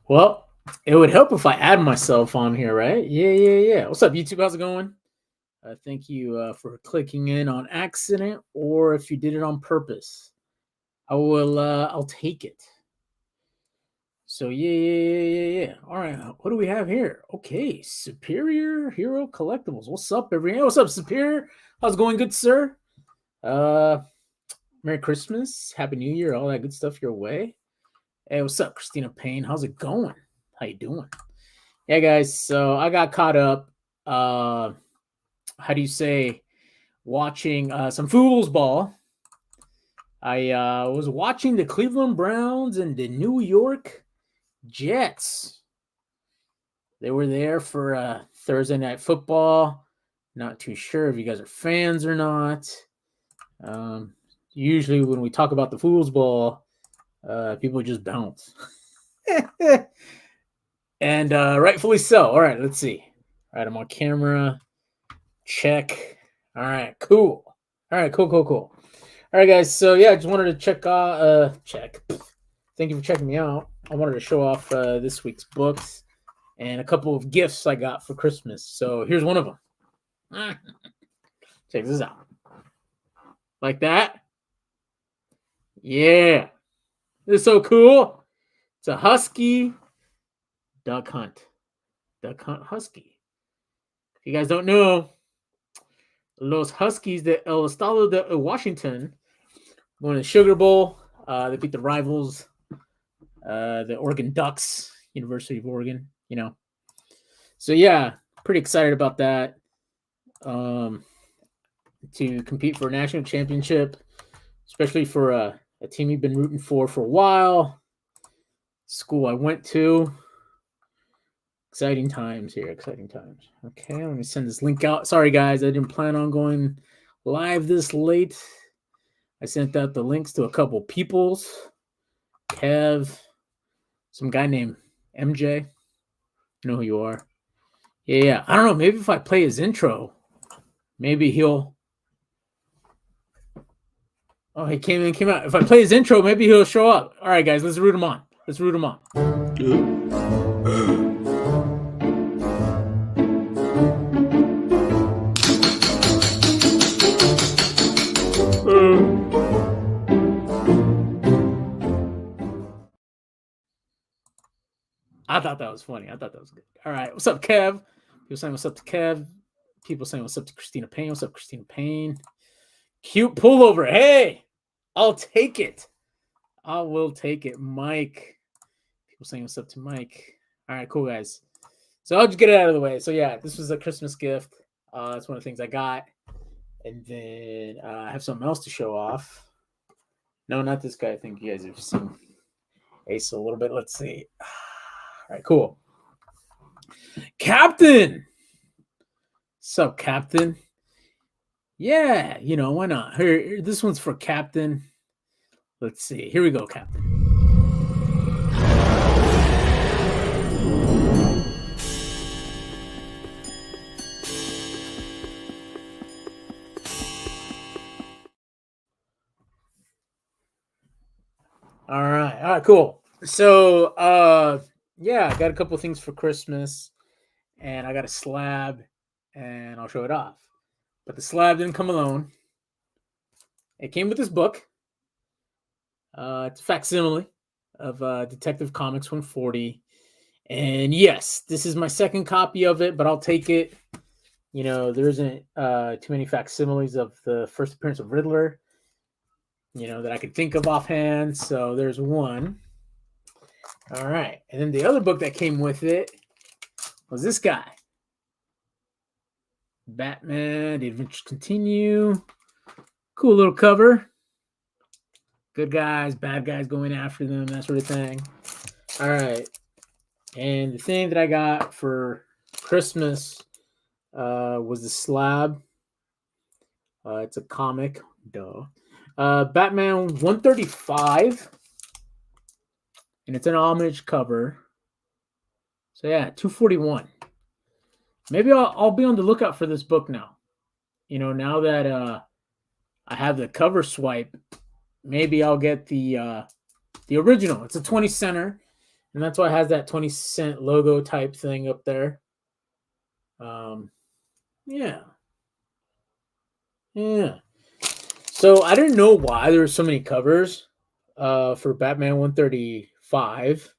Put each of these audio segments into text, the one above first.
Well, it would help if I add myself on here, right? Yeah. What's up, YouTube? How's it going? Thank you for clicking in on accident, or if you did it on purpose. I will. I'll take it. So yeah. All right, what do we have here? Okay, Superior Hero Collectibles. What's up, everyone? What's up, Superior? How's it going, good sir? Uh, Merry Christmas, Happy New Year, all that good stuff your way. Hey, what's up, Christina Payne? How's it going? How you doing? Yeah, guys. So I got caught up. How do you say? Watching some foosball. I was watching the Cleveland Browns and the New York Jets. They were there for Thursday Night Football. Not too sure if you guys are fans or not. Usually, when we talk about the foosball, people just bounce. And rightfully so. All right, let's see. All right, I'm on camera. Check. All right, cool. All right, cool. All right, guys. So yeah, I just wanted to check. Thank you for checking me out. I wanted to show off this week's books and a couple of gifts I got for Christmas. So here's one of them. Check this out. Like that? Yeah. This is so cool. It's a husky duck hunt. Duck hunt husky. If you guys don't know, Los Huskies de El Estado de Washington won the Sugar Bowl. They beat the rivals, the Oregon Ducks, University of Oregon. So yeah, pretty excited about that. To compete for a national championship, especially for a team you've been rooting for a while. School I went to. Exciting times here. Exciting times. Okay, let me send this link out. Sorry, guys, I didn't plan on going live this late. I sent out the links to a couple peoples. Kev, some guy named MJ. You know who you are. Yeah. I don't know. Maybe if I play his intro, maybe he'll. Oh, he came out. If I play his intro, maybe he'll show up. All right, guys, let's root him on. I thought that was funny. I thought that was good. All right. What's up, Kev? People saying what's up to Kev. People saying what's up to Christina Payne. What's up, Christina Payne? Cute pullover. Hey, I'll take it. I will take it. Mike. People saying what's up to Mike. All right, cool, guys. So I'll just get it out of the way. So yeah, this was a Christmas gift. That's one of the things I got. And then I have something else to show off. No, not this guy. I think you guys have seen Ace a little bit. Let's see. All right, cool. Captain. What's up, Captain? Yeah, why not? Here, this one's for Captain. Let's see. Here we go, Captain. All right, cool. So, yeah, I got a couple things for Christmas, and I got a slab, and I'll show it off. But the slab didn't come alone. It came with this book. It's a facsimile of Detective Comics 140. And yes, this is my second copy of it, but I'll take it. There isn't too many facsimiles of the first appearance of Riddler, that I could think of offhand. So there's one. All right. And then the other book that came with it was this guy. Batman, The Adventures Continue. Cool little cover. Good guys, bad guys going after them, that sort of thing. All right. And the thing that I got for Christmas was the slab. It's a comic. Duh. Batman 135. And it's an homage cover. So yeah, 241. Maybe I'll be on the lookout for this book now. Now that I have the cover swipe, maybe I'll get the original. It's a 20 center, And that's why it has that 20-cent logo type thing up there. Yeah. Yeah. So I didn't know why there were so many covers for Batman 135.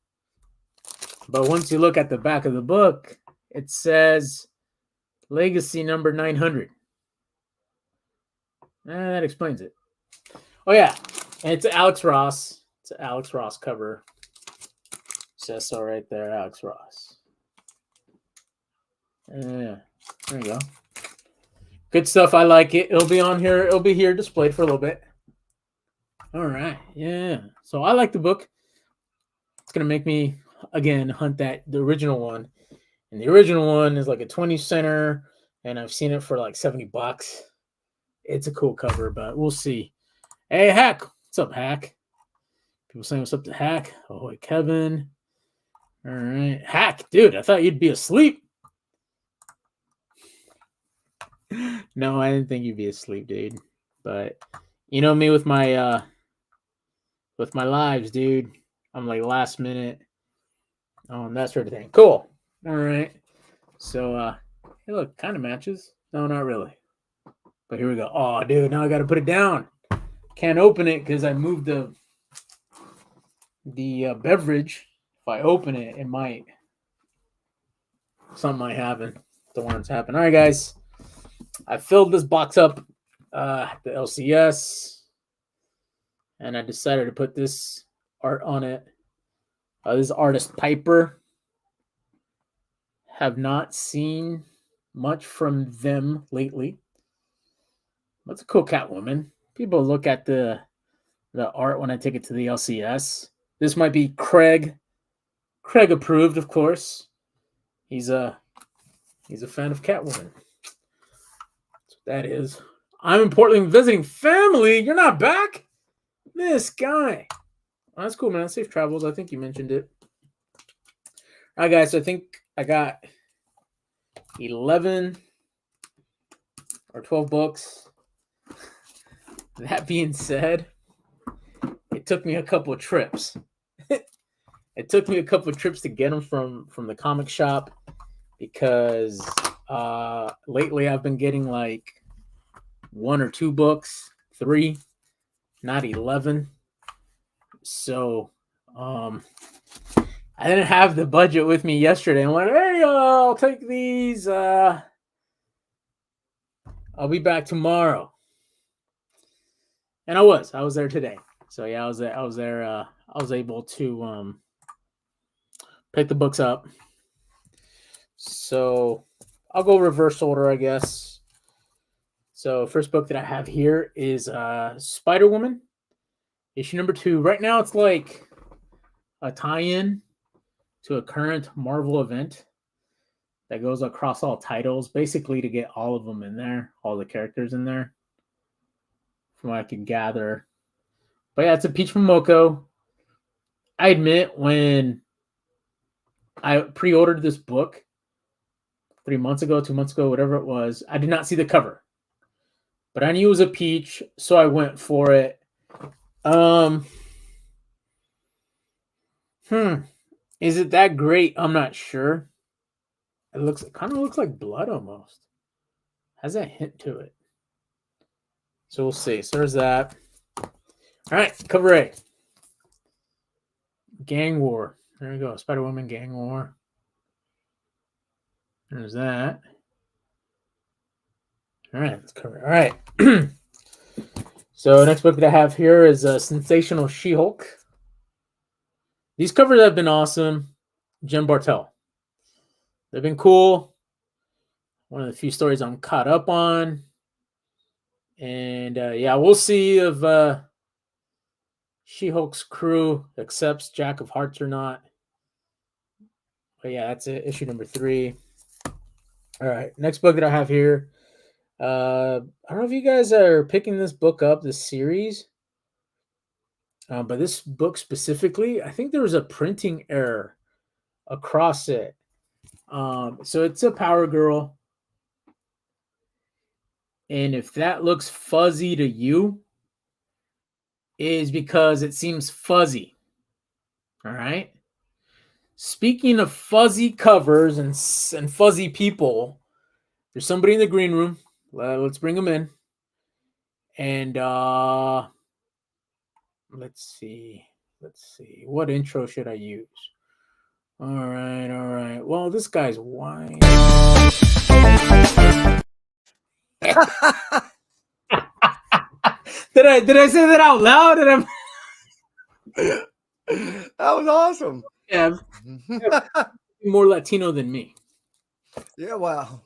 But once you look at the back of the book, it says Legacy number 900. That explains it. Oh, yeah. And it's Alex Ross. It's an Alex Ross cover. Says so right there, Alex Ross. Yeah. There you go. Good stuff. I like it. It'll be on here. It'll be here displayed for a little bit. All right. Yeah. So I like the book. It's going to make me, again, hunt the original one. And the original one is like a 20 center, and I've seen it for like $70. It's a cool cover, but we'll see. Hey, Hack. What's up, Hack? People saying what's up to Hack. Oh, hey, Kevin. All right. Hack, dude, I thought you'd be asleep. No, I didn't think you'd be asleep, dude. But you know me with my lives, dude. I'm like last minute. That sort of thing. Cool. All right. So hey, look, kind of matches. No, not really. But here we go. Oh, dude, now I got to put it down. Can't open it because I moved the beverage. If I open it, it might. Something might happen. Don't want it to happen. All right, guys. I filled this box up, the LCS, and I decided to put this art on it. This is artist Piper. Have not seen much from them lately. That's a cool Catwoman. People look at the art when I take it to the LCS. This might be Craig. Craig approved, of course. He's a fan of Catwoman. That's what that is. I'm in Portland visiting family. You're not back? This guy. Oh, that's cool, man. Safe travels. I think you mentioned it. All right, guys. So I think I got 11 or 12 books. That being said, it took me a couple of trips. It took me a couple of trips to get them from the comic shop because lately I've been getting like 1 or 2 books, 3, not 11. So I didn't have the budget with me yesterday. I'm like, hey, I'll take these. I'll be back tomorrow. And I was there today. So yeah, I was there. I was able to pick the books up. So I'll go reverse order, I guess. So first book that I have here is Spider-Woman, issue number 2. Right now it's like a tie-in to a current Marvel event that goes across all titles, basically to get all of them in there, all the characters in there, from what I can gather. But yeah, it's a Peach Momoko. I admit, when I pre-ordered this book 3 months ago, 2 months ago, whatever it was, I did not see the cover. But I knew it was a peach, so I went for it. Is it that great? I'm not sure. It kind of looks like blood almost. Has a hint to it. So we'll see. So there's that. All right, cover A. Gang War. There we go. Spider-Woman Gang War. There's that. All right, let's cover it. All right. So next book that I have here is Sensational She-Hulk. These covers have been awesome. Jen Bartel. They've been cool. One of the few stories I'm caught up on. And yeah, we'll see if She-Hulk's crew accepts Jack of Hearts or not. But yeah, that's it. Issue number 3. All right. Next book that I have here. I don't know if you guys are picking this book up, this series. But this book specifically, I think there was a printing error across it. So it's a Power Girl. And if that looks fuzzy to you, is because it seems fuzzy. All right. Speaking of fuzzy covers and fuzzy people, there's somebody in the green room. Let's bring him in. And let's see. What intro should I use? All right. Well, this guy's whine. Did I say that out loud? That was awesome. Yeah, more Latino than me. Yeah, wow.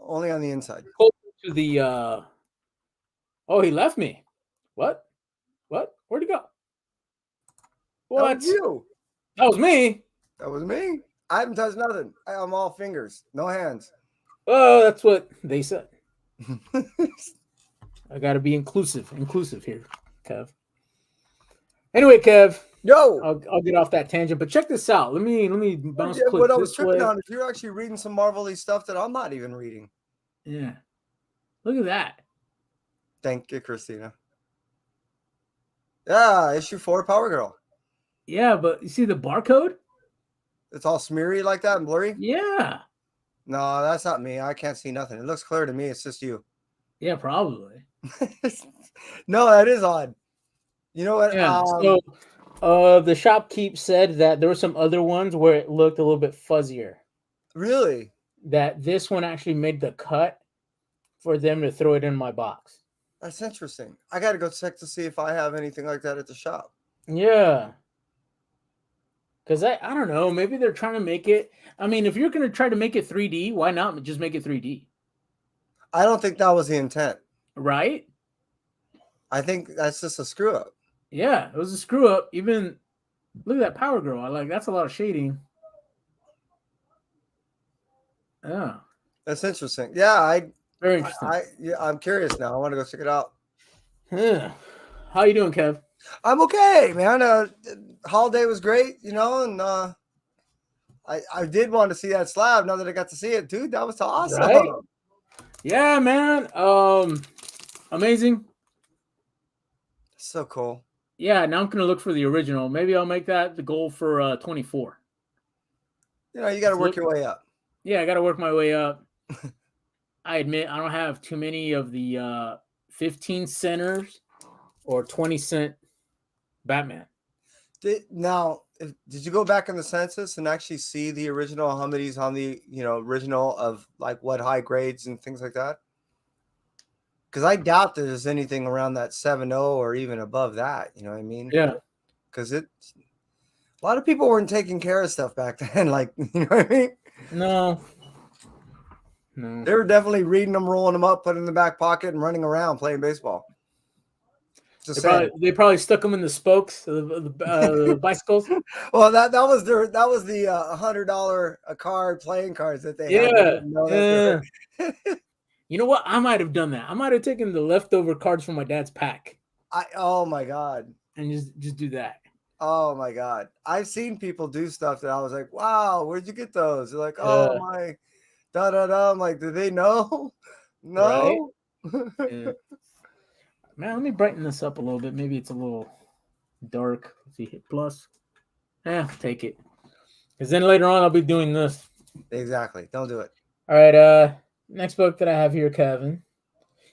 Only on the inside. To the oh, he left me. What? Where'd he go? What? That was you. That was me. That was me. I haven't touched nothing. I'm all fingers, no hands. Oh, that's what they said. I gotta be inclusive here, Kev. Anyway, Kev. Yo, I'll get off that tangent, but check this out. Let me bounce. Yeah, what I was tripping way. on is you're actually reading some Marvel-y stuff that I'm not even reading. Yeah, look at that. Thank you, Christina. Yeah, issue 4, Power Girl. Yeah, but you see the barcode? It's all smeary like that and blurry? Yeah. No, that's not me. I can't see nothing. It looks clear to me. It's just you. Yeah, probably. No, that is odd. You know what? Yeah. The shopkeep said that there were some other ones where it looked a little bit fuzzier. Really? That this one actually made the cut for them to throw it in my box. That's interesting. I got to go check to see if I have anything like that at the shop. Yeah. Because I don't know. Maybe they're trying to make it. I mean, if you're going to try to make it 3D, why not just make it 3D? I don't think that was the intent. Right? I think that's just a screw up. Yeah, it was a screw up. Even look at that Power Girl. I like that's a lot of shading. Yeah. That's interesting. Yeah, very interesting. I'm curious now. I want to go check it out. Yeah. How you doing, Kev? I'm okay, man. Holiday was great, and I did want to see that slab. Now that I got to see it, dude, that was awesome. Right? Yeah, man. Amazing. So cool. Yeah, now I'm gonna look for the original. Maybe I'll make that the goal for 24. You got to work your way up. Yeah, I got to work my way up. I admit I don't have too many of the 15 centers or 20-cent Batman. Did you go back in the census and actually see the original, how many's on the original of like what high grades and things like that? Because I doubt there's anything around that 7.0 or even above that. You know what I mean? Yeah. Because a lot of people weren't taking care of stuff back then. Like, you know what I mean? No. They were definitely reading them, rolling them up, putting them in the back pocket, and running around playing baseball. They probably stuck them in the spokes of the bicycles. Well, that was the $100 a card playing cards that they had. You know what? I might have done that. I might have taken the leftover cards from my dad's pack. Oh my God. And just do that. Oh my God. I've seen people do stuff that I was like, wow, where'd you get those? They're like, oh my da-da-da. I'm like, do they know? No. Right? Yeah. Man, let me brighten this up a little bit. Maybe it's a little dark. Let's see, hit plus. Yeah, take it. Because then later on I'll be doing this. Exactly. Don't do it. All right. Next book that I have here, Kevin.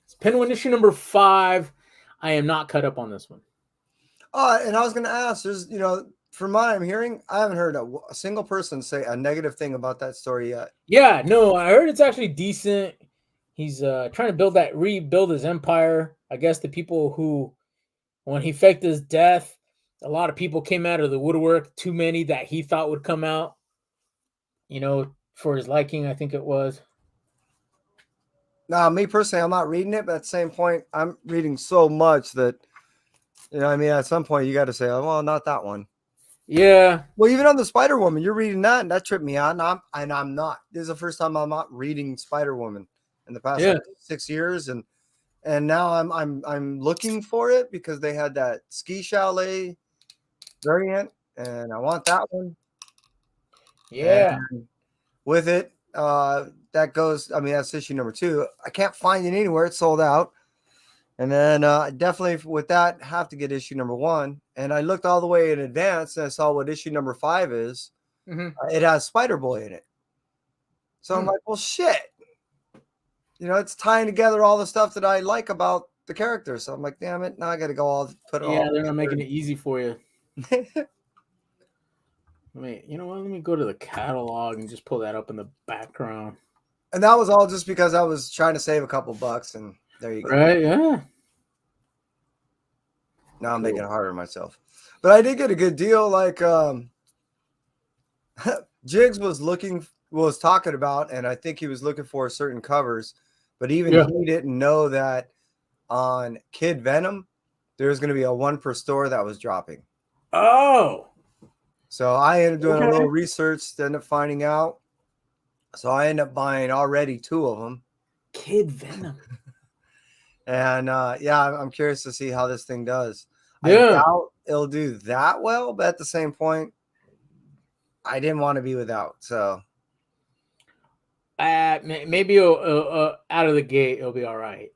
It's Penguin issue number 5. I am not cut up on this one. And I was going to ask, there's, from what I'm hearing, I haven't heard a single person say a negative thing about that story yet. Yeah, no, I heard it's actually decent. He's trying to rebuild his empire. I guess the people who, when he faked his death, a lot of people came out of the woodwork, too many that he thought would come out, for his liking, I think it was. Now, me personally, I'm not reading it, but at the same point, I'm reading so much that, at some point you got to say, oh, well, not that one. Yeah. Well, even on the Spider-Woman, you're reading that, and that tripped me out, and I'm not. This is the first time I'm not reading Spider-Woman in the past 6 years, and now I'm looking for it because they had that ski chalet variant, and I want that one. Yeah. And with it, that goes. That's issue number 2. I can't find it anywhere; it's sold out. And then definitely with that, have to get issue number 1. And I looked all the way in advance, and I saw what issue number 5 is. it has Spider-Boy in it. So I'm like, well, shit. It's tying together all the stuff that I like about the character. So I'm like, damn it, now I got to go put it all. Yeah, they're not making it easy for you. You know what? Let me go to the catalog and just pull that up in the background. And that was all just because I was trying to save a couple bucks, and there you go. Right? Yeah. Now I'm making it harder on myself. But I did get a good deal. Like Jigs was talking about, and I think he was looking for certain covers, but even he didn't know that on Kid Venom, there's going to be a 1 per store that was dropping. Oh. So I ended up doing a little research, ended up finding out. So I ended up buying already 2 of them. Kid Venom. And I'm curious to see how this thing does. Yeah. I doubt it'll do that well, but at the same point, I didn't want to be without. So maybe out of the gate it'll be all right,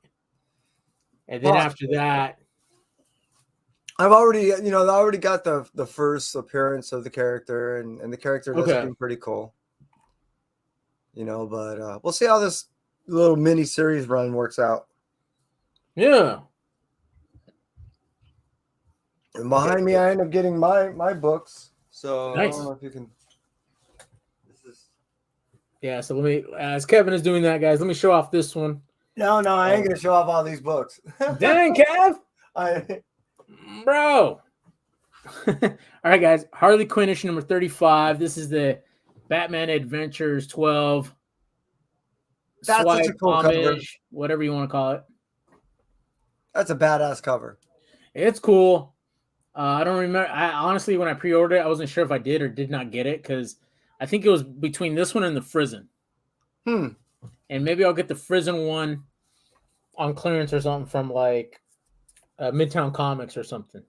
and then after that, I've already got the first appearance of the character, and the character does seem pretty cool. But we'll see how this little mini series run works out. Yeah. And behind me, I end up getting my books. So nice. I don't know if you can. Yeah, so let me, as Kevin is doing that, guys, let me show off this one. No, I ain't gonna show off all these books. Dang, Kev! Bro! All right, guys, Harley Quinn issue number 35. This is the Batman Adventures 12. That's Swipe, such a cool homage, cover. whatever you want to call it. That's a badass cover. It's cool. I don't remember. I honestly, when I pre-ordered it, I wasn't sure if I did or did not get it because I think it was between this one and the Frizen. And maybe I'll get the Frizen one on clearance or something from like Midtown Comics or something.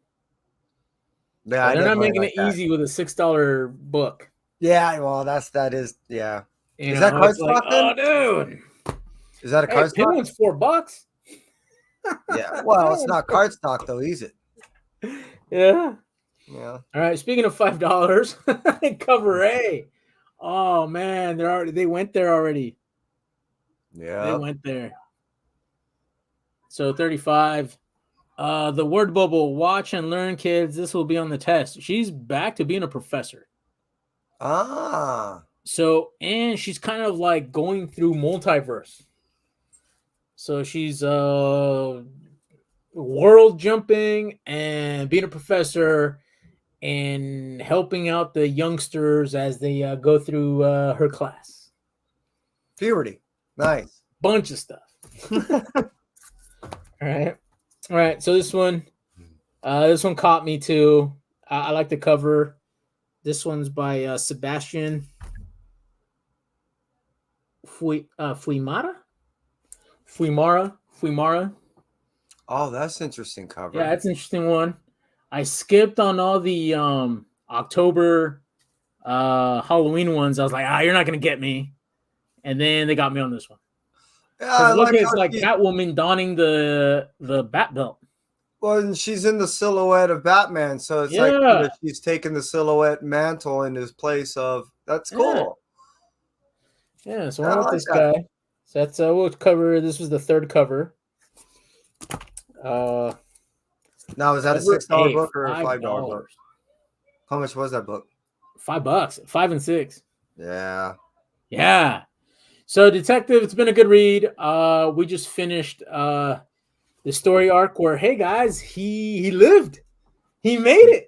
Yeah, they're not making it easy with a $6 book. Yeah, well, that is. Is that cardstock? Oh, dude. Is that a cardstock? Penguin's $4. Yeah. Well, it's not cardstock though, is it? Yeah. Yeah. All right. Speaking of $5, cover A. Oh man, they went there already. Yeah. They went there. So 35. The word bubble. Watch and learn, kids. This will be on the test. She's back to being a professor. So, and she's kind of like going through multiverse. So she's world jumping and being a professor and helping out the youngsters as they go through her class. Puberty. Nice. Bunch of stuff. All right. So this one caught me too. I like the cover. This one's by Sebastian Fuimara. Oh, that's interesting cover. Yeah, that's an interesting one. I skipped on all the October Halloween ones. I was like, you're not gonna get me. And then they got me on this one. Yeah, it's like Catwoman donning the bat belt. Well, and she's in the silhouette of Batman, so it's like she's taking the silhouette mantle in his place of. That's cool. Yeah, so I went with this guy. So that's what cover. This was the third cover. Now is that a $6 book or a $5 book? How much was that book? $5, $5 and $6. Yeah. So Detective, it's been a good read. We just finished the story arc where, hey guys, he lived, he made it.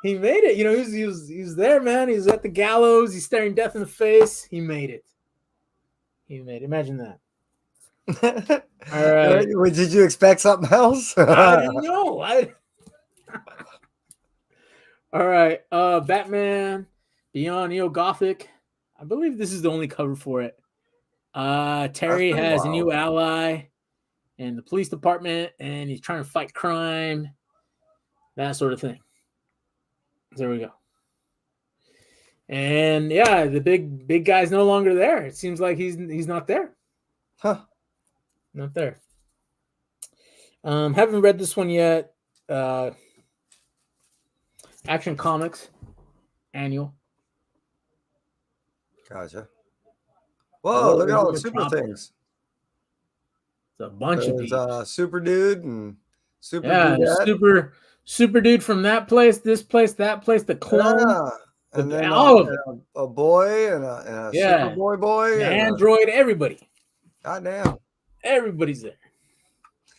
He was there, man. He was at the gallows. He's staring death in the face. He made it. Imagine that. All right. Did you expect something else? I didn't know. All right. Batman Beyond Neo Gothic. I believe this is the only cover for it. Terry has a new ally in the police department, and he's trying to fight crime, that sort of thing. There we go. And yeah, the big guy's no longer there. It seems like he's not there. Not there. Haven't read this one yet. Action Comics annual. Gotcha. A Whoa, little look at all the over super tropical. things. It's a bunch of There's peeps. Super Dude and Super Yeah, Dudette. super dude from that place, this place, that place, the clone, Yeah. And then all of it. a boy and a Super Yeah, boy the and a android, everybody. goddamn. Everybody's there.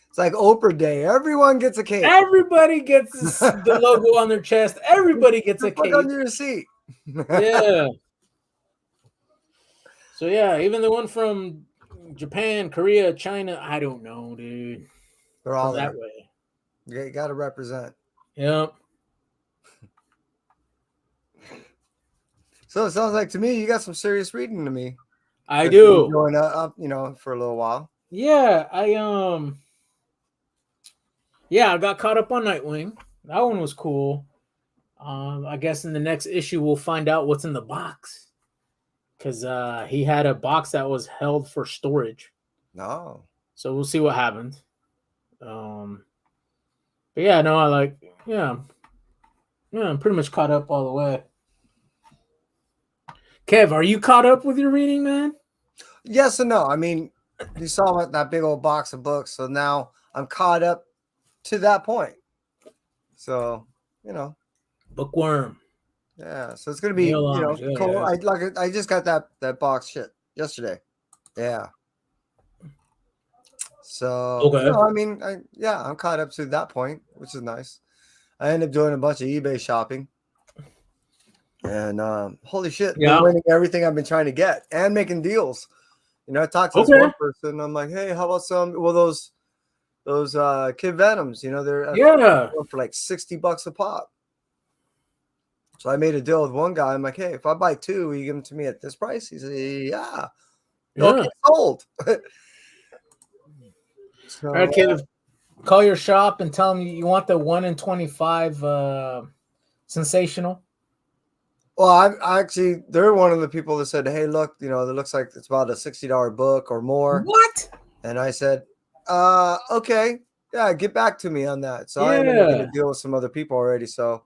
It's like Oprah Day. Everyone gets a cape. Everybody gets the logo on their chest. Everybody gets a Fuck cape. under your seat. Yeah. So yeah, even the one from Japan, Korea, China, I don't know, dude. They're all From that there. way. You got to represent. Yep. So it sounds like to me you got some serious reading to me. I That you've been do. going up, for a little while. Yeah, I got caught up on Nightwing. That one was cool. I guess in the next issue we'll find out what's in the box. Because he had a box that was held for storage. No. So we'll see what happens. But yeah, no, I'm pretty much caught up all the way. Kev, are you caught up with your reading, man? Yes and no. I mean, you saw that big old box of books, so now I'm caught up to that point. So, Bookworm. yeah. So it's gonna be, cool. Yeah. I just got that box shit yesterday. Yeah. So Okay. I mean, I'm caught up to that point, which is nice. I ended up doing a bunch of eBay shopping. And holy shit, been winning everything I've been trying to get and making deals. I talked to this one person. I'm like, hey, how about those Kid Venoms? They're for like $60 a pop. So I made a deal with one guy. I'm like, hey, if I buy two, will you give them to me at this price? He said, yeah. Okay, sold. So, all right, kid, call your shop and tell them you want the 1 in 25 sensational. Well, they're one of the people that said, hey, look, it looks like it's about a $60 book or more. What? And I said, okay, yeah, get back to me on that. So I ended up making a deal with some other people already. So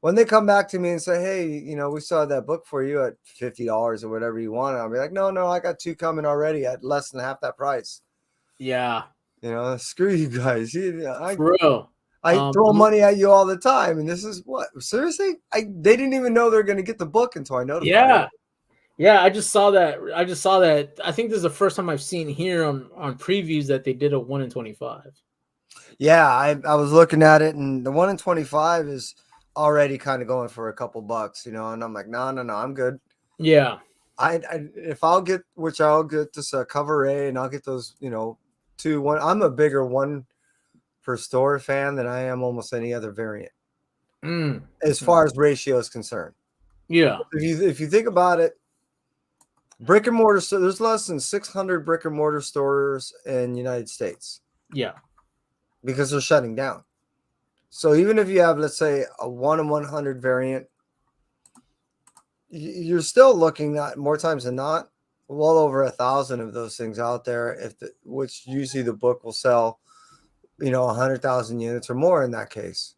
when they come back to me and say, hey, we saw that book for you at $50 or whatever you want, I'll be like, no, I got two coming already at less than half that price. Yeah. Screw you guys. For real. I throw money at you all the time, and this is what? Seriously? They didn't even know they're going to get the book until I notified them. Yeah, I just saw that. I think this is the first time I've seen here on previews that they did a 1 in 25. Yeah, I was looking at it, and the 1 in 25 is already kind of going for a couple bucks, and I'm like, no, I'm good. Yeah. If I'll get, which I'll get this cover A, and I'll get those, 2, 1. I'm a bigger one per store fan than I am almost any other variant. As far as ratio is concerned. Yeah. If you think about it, brick and mortar, so there's less than 600 brick and mortar stores in the United States. Yeah. Because they're shutting down. So even if you have, let's say, a 1 in 100 variant, you're still looking at, more times than not, well over 1,000 of those things out there, which usually the book will sell, 100,000 units or more in that case.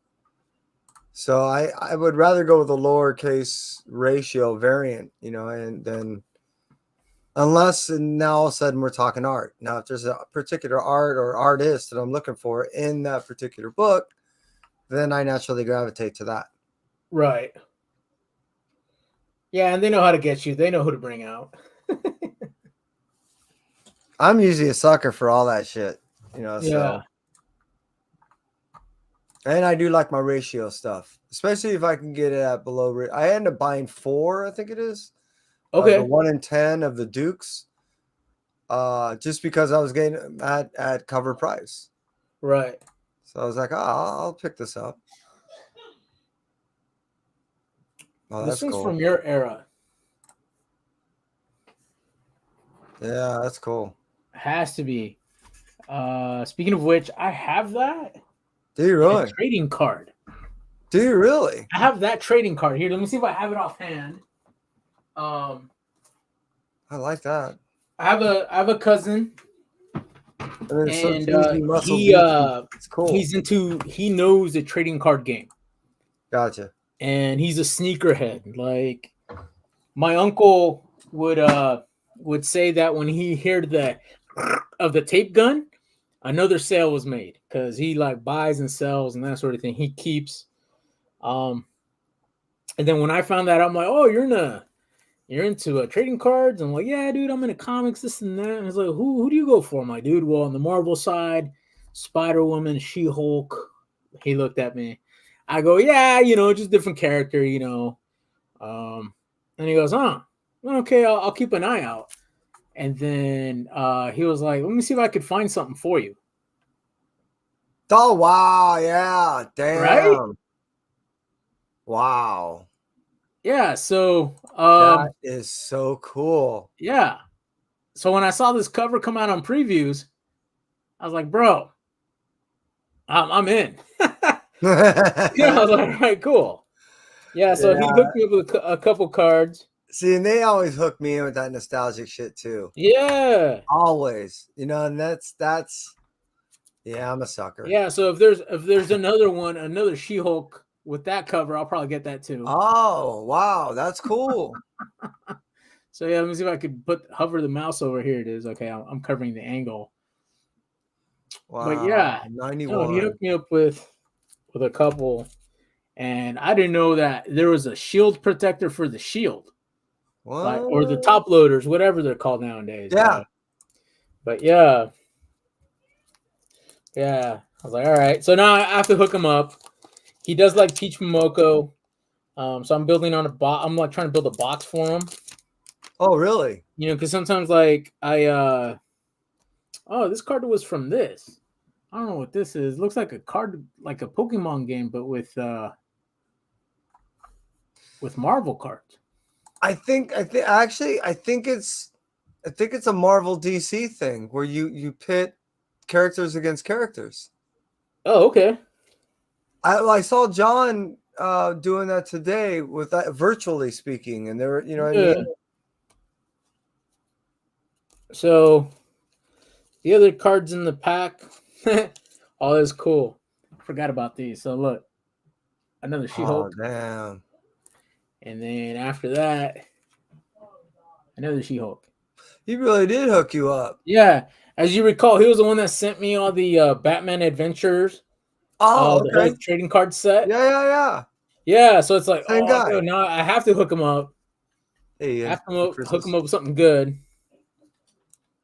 So I would rather go with a lowercase ratio variant, and then unless now all of a sudden we're talking art. Now, if there's a particular art or artist that I'm looking for in that particular book, then I naturally gravitate to that. Right. Yeah, and they know how to get you. They know who to bring out. I'm usually a sucker for all that shit, so. And I do like my ratio stuff, especially if I can get it at below. I end up buying 4, I think it is. Okay. The 1 in 10 of the Dukes, just because I was getting at cover price. Right. So I was like, I'll pick this up. Oh, this one's cool. from your era. Yeah, that's cool. Has to be. Speaking of which, I have that. Do you really? Trading card. Do you really? I have that trading card here. Let me see if I have it offhand. I like that. I have a cousin, and it's cool. He knows the trading card game. Gotcha. And he's a sneakerhead. Like my uncle would say that when he heard the of the tape gun, another sale was made because he like buys and sells and that sort of thing. He keeps. And then when I found that, I'm like, oh, you're into trading cards. I'm like, yeah, dude, I'm into comics, this and that. And he's like, who do you go for? I'm like, dude, well, on the Marvel side, Spider Woman, She Hulk. He looked at me. I go, yeah, just different character, And he goes, huh, okay, I'll keep an eye out. And then he was like, let me see if I could find something for you. Oh, wow. Yeah. Damn. Right? Wow. Yeah. So That is so cool. yeah. So when I saw this cover come out on previews, I was like, bro, I'm in. I was like, all right, cool. Yeah. So he hooked me up with a couple cards. See, and they always hook me in with that nostalgic shit too. Yeah. Always. And that's yeah, I'm a sucker. Yeah. So if there's another She-Hulk with that cover, I'll probably get that too. Oh, wow. That's cool. So yeah, let me see if I could hover the mouse over. Here it is. Okay, I'm covering the angle. Wow. But yeah, 91. he hooked me up with a couple, and I didn't know that there was a shield protector for the shield, What? or the top loaders, whatever they're called nowadays. Yeah. But yeah, I was like, all right. So now I have to hook him up. He does like Peach Momoko, so I'm building on a box. I'm like trying to build a box for him. Oh, really? Because sometimes like oh, this card was from this. I don't know what this is. It looks like a card, like a Pokemon game, but with Marvel cards. I think it's a Marvel DC thing where you pit characters against characters. Oh, okay. I saw John doing that today with that, virtually speaking, and they were, what I mean? So the other cards in the pack, all is cool. I forgot about these. So look, another She-Hulk. Oh, damn. And then after that, another She-Hulk. He really did hook you up. Yeah. As you recall, he was the one that sent me all the Batman Adventures. Oh, The okay. whole trading card set. Yeah. Yeah, so it's like, Same guy. Dude, now I have to hook him up. Hey, I have to hook him up with something good.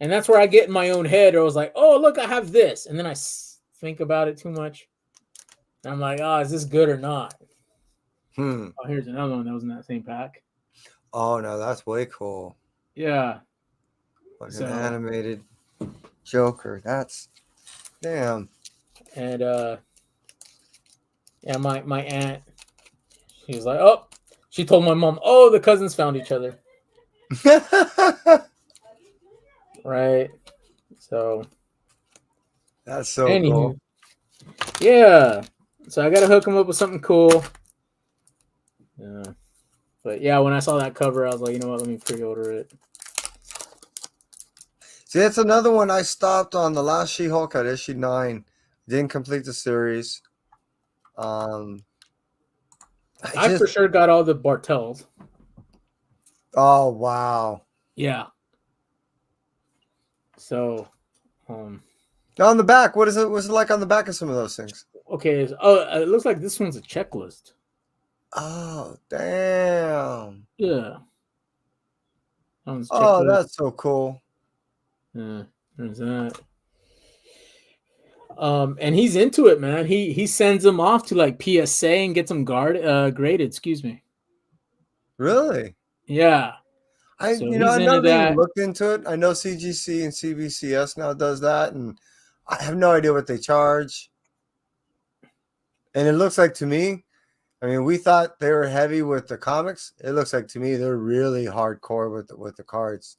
And that's where I get in my own head. I was like, oh, look, I have this. And then I think about it too much. And I'm like, is this good or not? Oh, here's another one that was in that same pack. Oh, no, that's way cool. Yeah. Like an animated Joker. That's damn. And yeah, my aunt, she was like, oh, she told my mom, oh, the cousins found each other. Right. So that's so cool. Yeah. So I gotta hook him up with something cool. Yeah. But yeah, when I saw that cover, I was like, you know what, let me pre-order it. See, that's another one I stopped on. The last She-Hulk at issue 9. Didn't complete the series. I for sure got all the Bartels. Oh, wow. Yeah. So, on the back, what is it? What's it like on the back of some of those things? Okay. It looks like this one's a checklist. Oh, damn. Yeah. Oh, that's so cool. Yeah, there's that. And he's into it, man. He sends them off to like PSA and gets them graded. Excuse me. Really? Yeah. I've never even looked into it. I know CGC and CBCS now does that, and I have no idea what they charge. And it looks like to me, I mean, we thought they were heavy with the comics. It looks like to me they're really hardcore with the cards.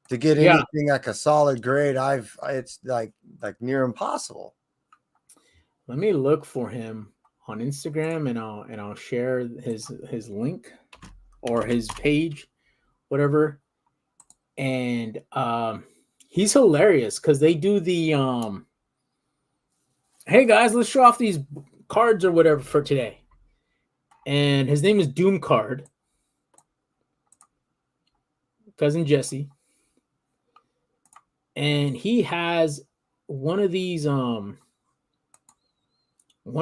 To get anything like a solid grade, it's like near impossible. Let me look for him on Instagram, and I'll share his link or his page, whatever. And he's hilarious because they do the hey guys, let's show off these cards or whatever for today. And his name is Doom Card. cousin Jesse, and he has one of these. One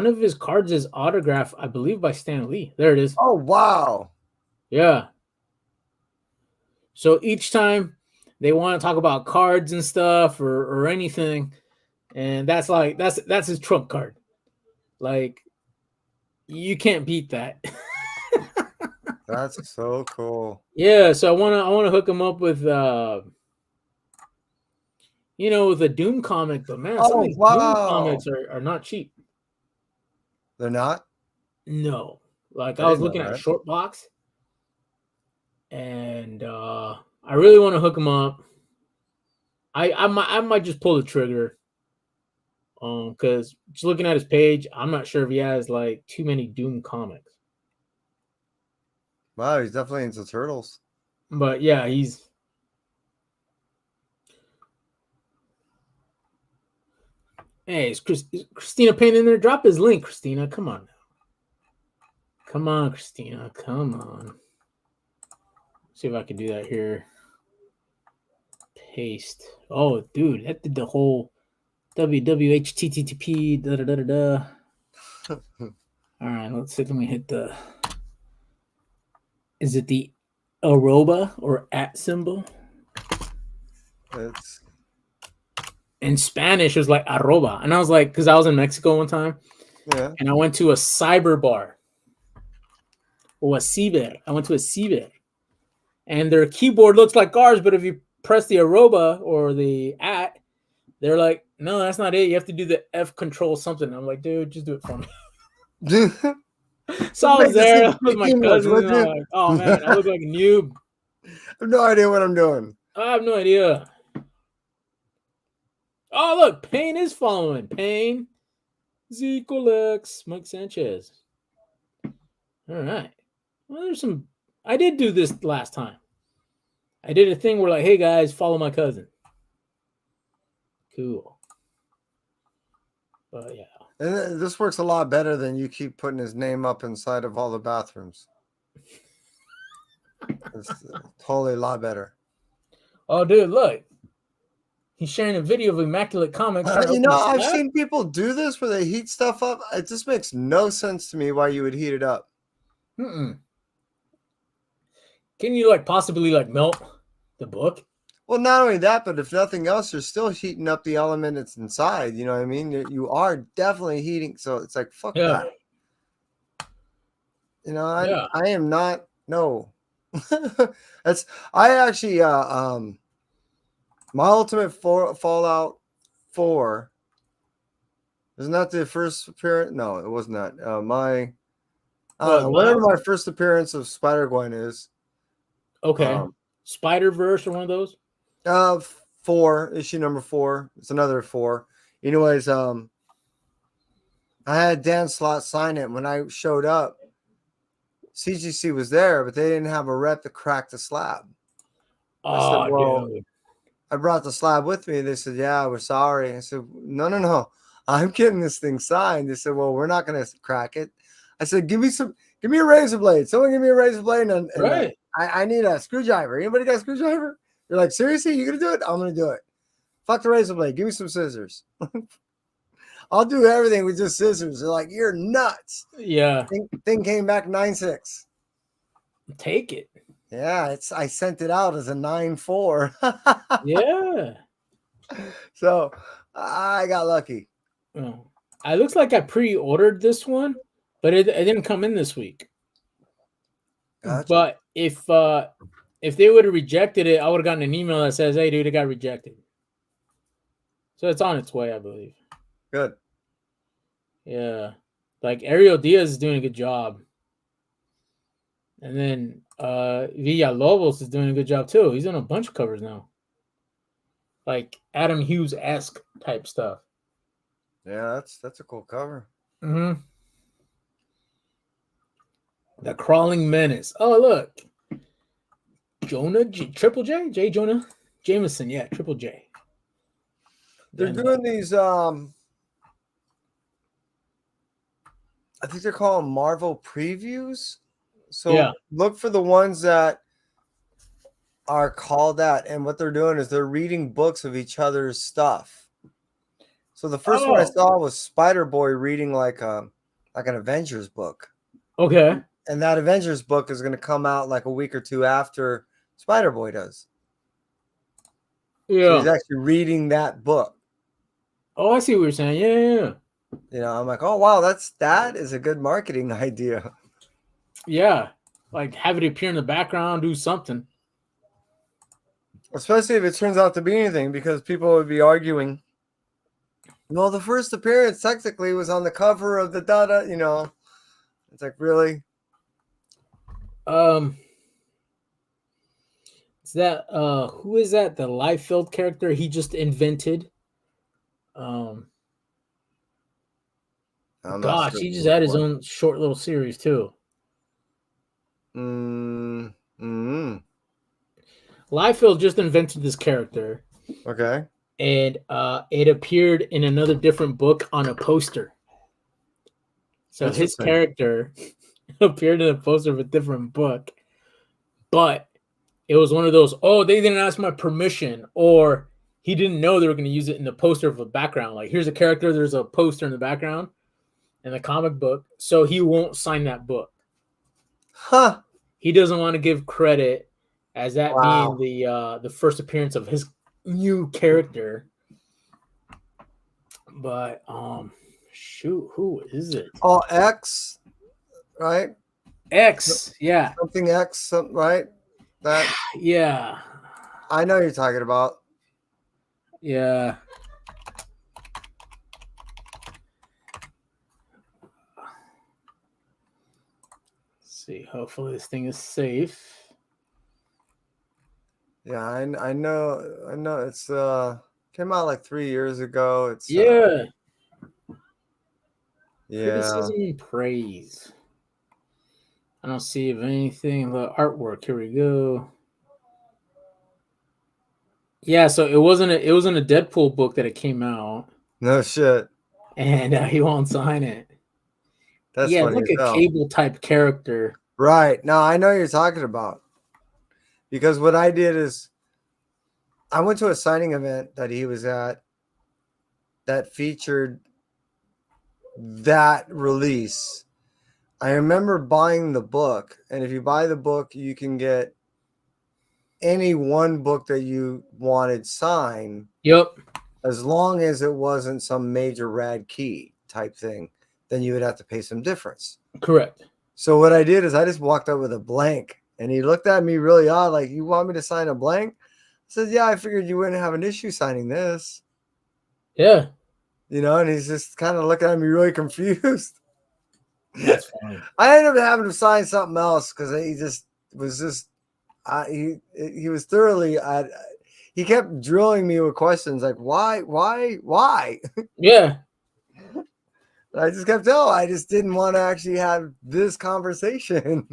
of his cards is autographed, I believe, by Stan Lee. There it is. Oh wow. Yeah. So each time they want to talk about cards and stuff or anything, and that's his trump card. Like, you can't beat that. That's so cool. Yeah, so I wanna hook him up with with a Doom comic, but man, some of Oh these Doom wow. comics are not cheap. They're not? No. Like, I I was didn't know looking at that. short box, and I really want to hook him up. I might just pull the trigger. Because just looking at his page, I'm not sure if he has like too many Doom comics. Wow, he's definitely into turtles. But yeah, he's. Hey, is Christina Payne in there? Drop his link, Christina. Come on. Come on, Christina. Come on. See if I can do that here. Paste. Oh, dude, that did the whole WWHTTP. Da da da da da. All right, let's see. Let me hit the. Is it the arroba or at symbol? It's In Spanish, it was like arroba. And I was like, because I was in Mexico one time, yeah. and I went to a cyber bar. Or a ciber. I went to a ciber. And their keyboard looks like ours, but if you press the arroba or the at, they're like, no, that's not it. You have to do the F control something. I'm like, dude, just do it for me. So I was Make this there into with my keyboards, cousins, would and I'm you? like, oh man, I look like a noob. I have no idea what I'm doing. I have no idea. Oh, look, Payne is following. Payne, Zekolex, Mike Sanchez. All right. Well, there's some. I did do this last time. I did a thing where, like, hey guys, follow my cousin. Cool. But yeah. And this works a lot better than you keep putting his name up inside of all the bathrooms. It's totally a lot better. Oh, dude, look. He's sharing a video of Immaculate Comics. I've seen people do this where they heat stuff up. It just makes no sense to me why you would heat it up. Mm-mm. Can you possibly melt the book? Well, not only that, but if nothing else, you're still heating up the element that's inside. You know what I mean? You are definitely heating. So it's like, fuck that. I am not. No. I actually my ultimate Fallout 4. Isn't that the first appearance? No, it was not. Whatever my first appearance of Spider-Gwen is. Okay. Spider-Verse or one of those? 4, issue number 4. It's another 4. Anyways, I had Dan Slott sign it. When I showed up, CGC was there, but they didn't have a rep to crack the slab. I said, well, dude. I brought the slab with me. They said, yeah, we're sorry. I said, no. I'm getting this thing signed. They said, well, we're not going to crack it. I said, give me a razor blade. Someone give me a razor blade. And right. I need a screwdriver. Anybody got a screwdriver? You're like, seriously? You going to do it? I'm going to do it. Fuck the razor blade. Give me some scissors. I'll do everything with just scissors. They're like, you're nuts. Yeah. Thing came back 9.6. Take it. Yeah, I sent it out as a 9.4. Yeah. So I got lucky. Oh. It looks like I pre-ordered this one, but it didn't come in this week. Gotcha. But if they would have rejected it, I would have gotten an email that says, hey, dude, it got rejected. So it's on its way, I believe. Good. Yeah. Like Ariel Diaz is doing a good job. And then Villalobos is doing a good job too. He's on a bunch of covers now. Like Adam Hughes-esque type stuff. Yeah, that's a cool cover. Mm-hmm. The Crawling Menace. Oh, look. Triple J? J. Jonah Jameson. Yeah, Triple J. They're doing these, I think they're called Marvel previews. So look for the ones that are called that, and what they're doing is they're reading books of each other's stuff. So the first one I saw was Spider-Boy reading like an Avengers book. Okay. And that Avengers book is going to come out like a week or two after Spider-Boy does. Yeah. So he's actually reading that book. Oh, I see what you're saying. Yeah. You know, I'm like, oh wow, that is a good marketing idea. Yeah. Like have it appear in the background, do something. Especially if it turns out to be anything, because people would be arguing. Well, the first appearance technically was on the cover of the Dada, you know. It's like, really? Is that who is that? The Liefeld character he just invented? Gosh, he just had his own short little series too. Liefeld just invented this character. Okay. And it appeared in another different book on a poster. So his character appeared in a poster of a different book, but it was one of those, oh, they didn't ask my permission, or he didn't know they were going to use it in the poster of a background. Like, here's a character, there's a poster in the background in the comic book, so he won't sign that book. Huh. He doesn't want to give credit as that being the first appearance of his new character. But shoot, who is it? Oh, X, right? X, yeah. Something X, right? That yeah. I know you're talking about. Yeah. Let's see, hopefully this thing is safe. Yeah, I know it's came out like 3 years ago. It's yeah. Yeah. Criticism and praise. I don't see if anything. The artwork. Here we go. Yeah, so it wasn't a Deadpool book that it came out. No shit. And he won't sign it. That's yeah, funny like a Cable type character. Right. No, I know what you're talking about. Because what I did is I went to a signing event that he was at that featured that release. I remember buying the book, and if you buy the book, you can get any one book that you wanted signed. Yep. As long as it wasn't some major rad key type thing, then you would have to pay some difference. Correct. So what I did is I just walked up with a blank, and he looked at me really odd, like, you want me to sign a blank? I said, yeah, I figured you wouldn't have an issue signing this. Yeah. You know, and he's just kind of looking at me really confused. That's funny. I ended up having to sign something else because he just was he was thoroughly he kept drilling me with questions like why Yeah. I just kept telling I just didn't want to actually have this conversation.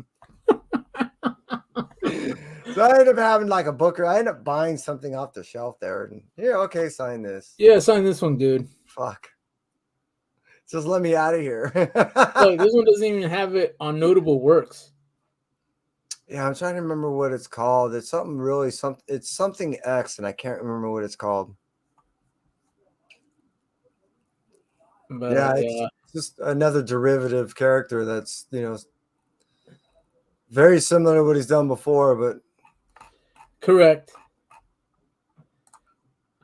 So I ended up having like a booker. I ended up buying something off the shelf there, and okay, sign this. Yeah, sign this one, dude. Fuck. Just let me out of here. Look, this one doesn't even have it on notable works. Yeah, I'm trying to remember what it's called. It's something really it's something X, and I can't remember what it's called. But, yeah, it's just another derivative character that's very similar to what he's done before, but correct.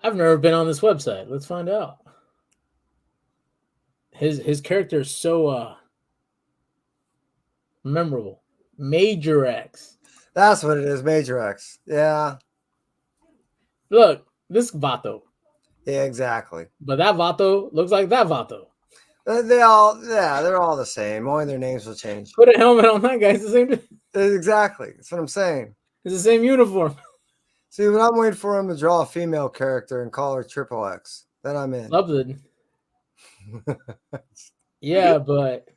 I've never been on this website. Let's find out. His character is so memorable. Major X. That's what it is, Major X. Yeah. Look, this Vato. Yeah, exactly. But that Vato looks like that Vato. They're all the same. Only their names will change. Put a helmet on that guy. It's the same. Exactly. That's what I'm saying. It's the same uniform. See, when I'm waiting for him to draw a female character and call her Triple X, then I'm in. Something. Yeah, but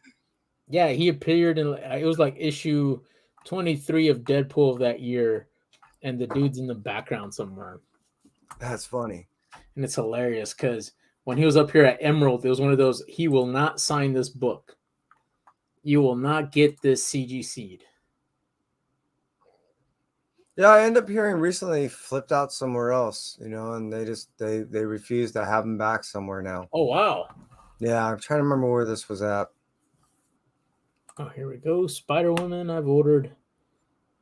yeah, he appeared in it was like issue 23 of Deadpool of that year, and the dude's in the background somewhere. That's funny. And it's hilarious because when he was up here at Emerald, it was one of those, he will not sign this book. You will not get this CG seed. Yeah, I end up hearing recently he flipped out somewhere else, and they refused to have him back somewhere now. Oh wow. Yeah, I'm trying to remember where this was at. Oh, here we go. Spider Woman. I've ordered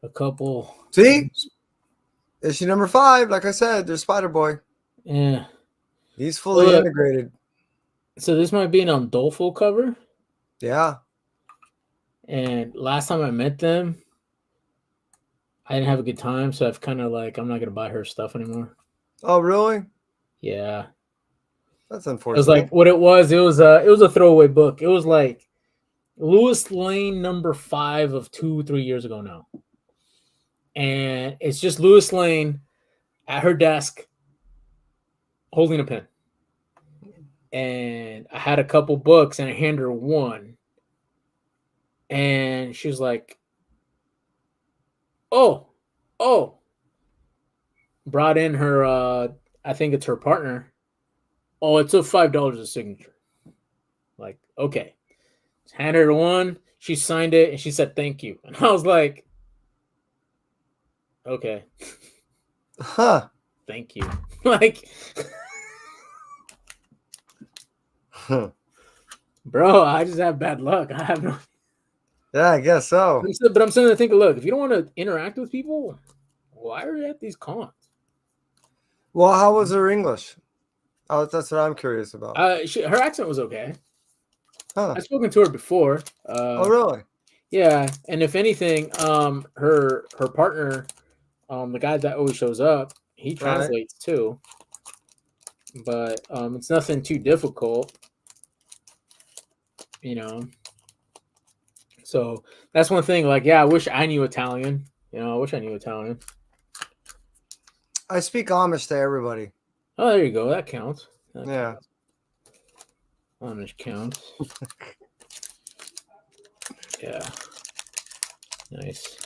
a couple. See? Issue number 5, like I said, there's Spider Boy. Yeah. He's So fully look, integrated. so this might be an Undolfo cover. Yeah. And last time I met them, I didn't have a good time, so I've kind of like I'm not gonna buy her stuff anymore. Oh, really? Yeah. That's It was like unfortunate. what it was. It was a throwaway book. It was like Lewis Lane number 5 of 2-3 years ago now, and it's just Lewis Lane at her desk holding a pen. And I had a couple books, and I handed her one, and she was like, "Oh, oh." Brought in her, I think it's her partner. Oh, it's a $5 a signature. Like, okay. Handed her one. She signed it and she said thank you. And I was like, okay, Huh. thank you. Like, bro, I just have bad luck. I have no. Yeah, I guess so. But I'm starting to think, look, if you don't want to interact with people, why are you at these cons? Well, how was her English? Oh, that's what I'm curious about. Her accent was okay. Huh. I've spoken to her before. Oh, really? Yeah, and if anything, her partner, the guy that always shows up, he translates too. But it's nothing too difficult, you know. So that's one thing. Like, yeah, I wish I knew Italian. I wish I knew Italian. I speak Amish to everybody. Oh, there you go. That counts. Yeah. Amish counts. Yeah. Nice.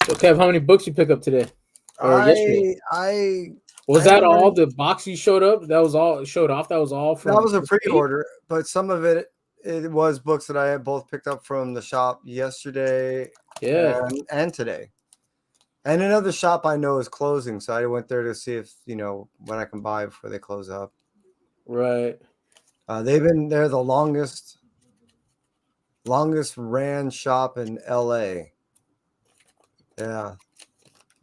So, Kev, how many books you pick up today? Or yesterday? Was that all the box you showed up? That was all showed off? That was all from. That was a pre-order, but some of it was books that I had both picked up from the shop yesterday and today. And another shop I know is closing, so I went there to see if, when I can buy before they close up. Right. They've been there the longest ran shop in LA. Yeah.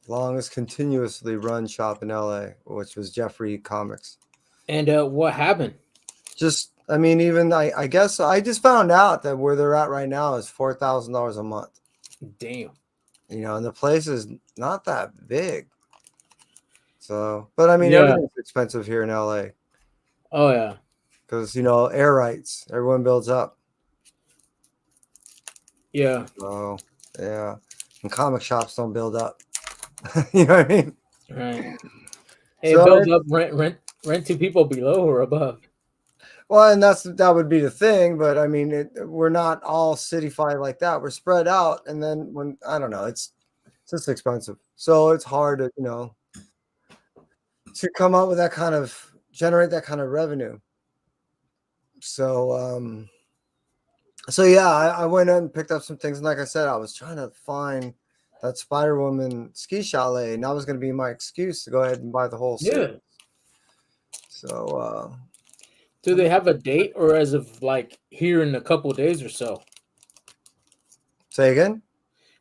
Longest continuously run shop in LA, which was Jeffrey Comics. And what happened? I guess I just found out that where they're at right now is $4,000 a month. Damn. And the place is not that big. So, but everything's expensive here in LA. Oh, yeah. Because, air rights, everyone builds up. Yeah. So, yeah. And comic shops don't build up. You know what I mean? Right. Hey, so build up rent to people below or above. Well, and that would be the thing, but we're not all cityfied like that. We're spread out, and then I don't know, it's just expensive. So it's hard to to come up with generate that kind of revenue. So yeah, I went and picked up some things, and like I said, I was trying to find that Spider Woman ski chalet, and that was going to be my excuse to go ahead and buy the whole series. Yeah. So. Do they have a date, or as of like here in a couple of days or so? Say again?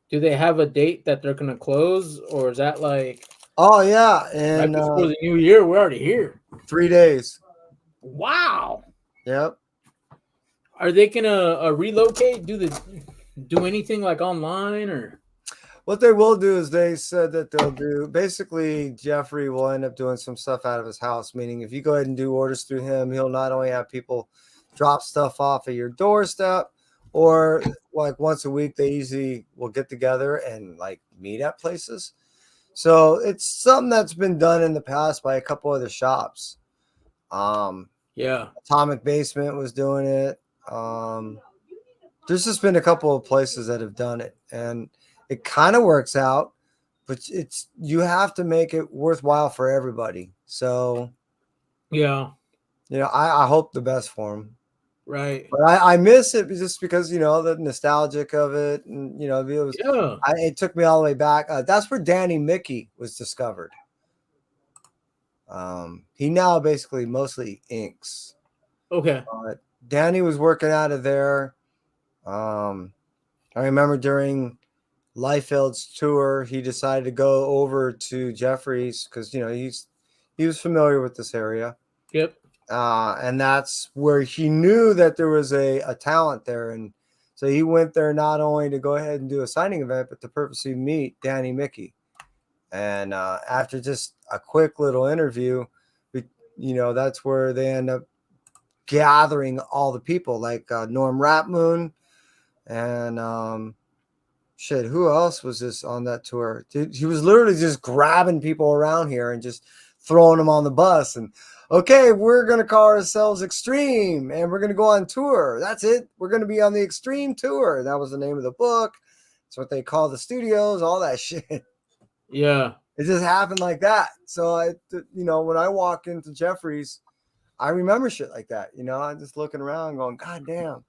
Do they have a date that they're going to close, or is that like? Oh yeah, and right before the new year, we're already here. 3 days. Wow. Yep. Are they gonna relocate? Do anything like online or? What they will do is they said that they'll do basically Jeffrey will end up doing some stuff out of his house, meaning if you go ahead and do orders through him, he'll not only have people drop stuff off at your doorstep, or like once a week they usually will get together and like meet at places. So it's something that's been done in the past by a couple other shops. Yeah. Atomic Basement was doing it. There's just been a couple of places that have done it, and it kind of works out, but you have to make it worthwhile for everybody. So, yeah, I hope the best for them. Right. But I miss it just because, the nostalgic of it. And, Yeah. it took me all the way back. That's where Danny Mickey was discovered. He now basically mostly inks. Okay. Danny was working out of there. I remember during Liefeld's tour, he decided to go over to Jeffries because he was familiar with this area. Yep. And that's where he knew that there was a talent there. And so he went there not only to go ahead and do a signing event, but to purposely meet Danny Mickey. And after just a quick little interview, that's where they end up gathering all the people like Norm Ratmoon and who else was this on that tour? Dude, he was literally just grabbing people around here and just throwing them on the bus. And okay, we're going to call ourselves Extreme and we're going to go on tour. That's it. We're going to be on the Extreme Tour. That was the name of the book. It's what they call the studios, all that shit. Yeah. It just happened like that. So when I walk into Jeffries, I remember shit like that. I'm just looking around going, God damn.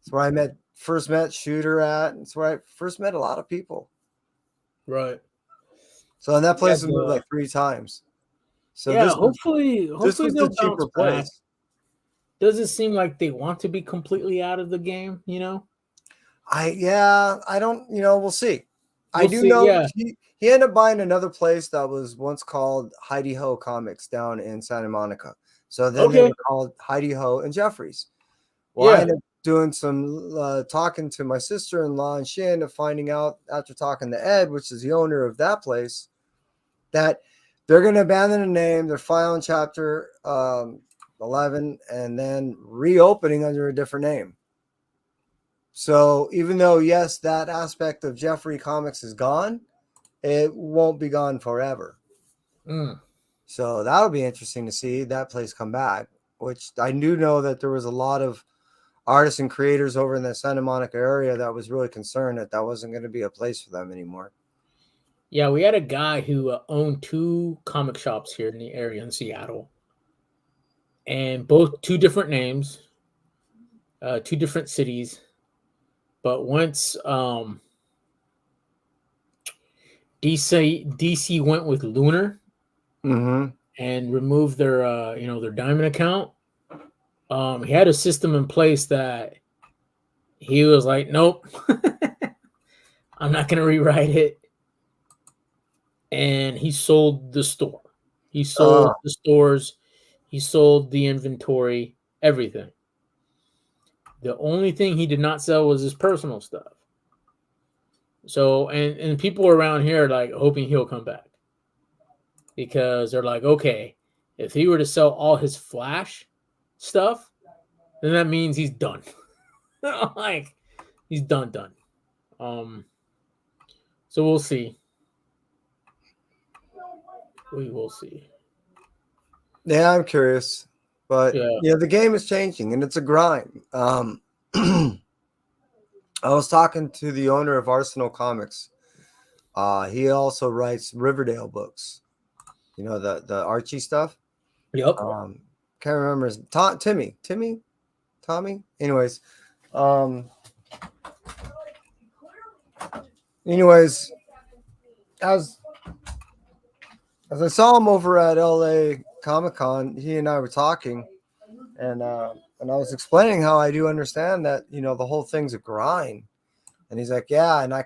It's where I first met Shooter at. It's where I first met a lot of people. Right. So in that place we moved like 3 times. So yeah, this hopefully was they'll the cheaper bounce back. place. Doesn't seem like they want to be completely out of the game, I don't, we'll see. I do see, know yeah. he ended up buying another place that was once called Heidi Ho Comics down in Santa Monica. So then they were called Heidi Ho and Jeffries. Well, I ended up doing some talking to my sister-in-law, and she ended up finding out after talking to Ed, which is the owner of that place, that they're going to abandon the name. They're filing Chapter 11 and then reopening under a different name. So even though, yes, that aspect of Jeffrey Comics is gone, it won't be gone forever. So that'll be interesting to see that place come back, which I do know that there was a lot of artists and creators over in the Santa Monica area that was really concerned that wasn't going to be a place for them anymore. Yeah, we had a guy who owned 2 comic shops here in the area in Seattle. And both 2 different names, 2 different cities. But once DC went with Lunar and removed their their Diamond account, he had a system in place that he was like, nope, I'm not going to rewrite it. And he sold the store. He sold the stores. He sold the inventory, everything. The only thing he did not sell was his personal stuff. So, and people around here are like hoping he'll come back because they're like, okay, if he were to sell all his Flash stuff, then that means he's done. Like, he's done. So we'll see. We will see. Yeah, I'm curious, but the game is changing and it's a grind. I was talking to the owner of Arsenal Comics. He also writes Riverdale books. The Archie stuff. Yep. Can't remember his Tommy. Anyways, as I saw him over at LA Comic-Con, he and I were talking, and I was explaining how I do understand that the whole thing's a grind, and he's like, yeah, and I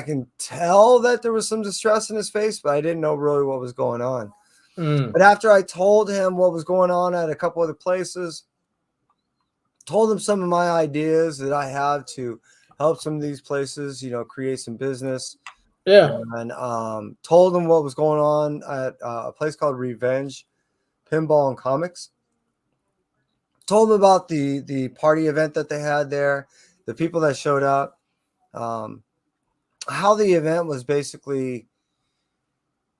can tell that there was some distress in his face, but I didn't know really what was going on. But after I told him what was going on at a couple other places, told him some of my ideas that I have to help some of these places, create some business. Yeah. And told him what was going on at a place called Revenge Pinball and Comics. Told him about the party event that they had there, the people that showed up, how the event was basically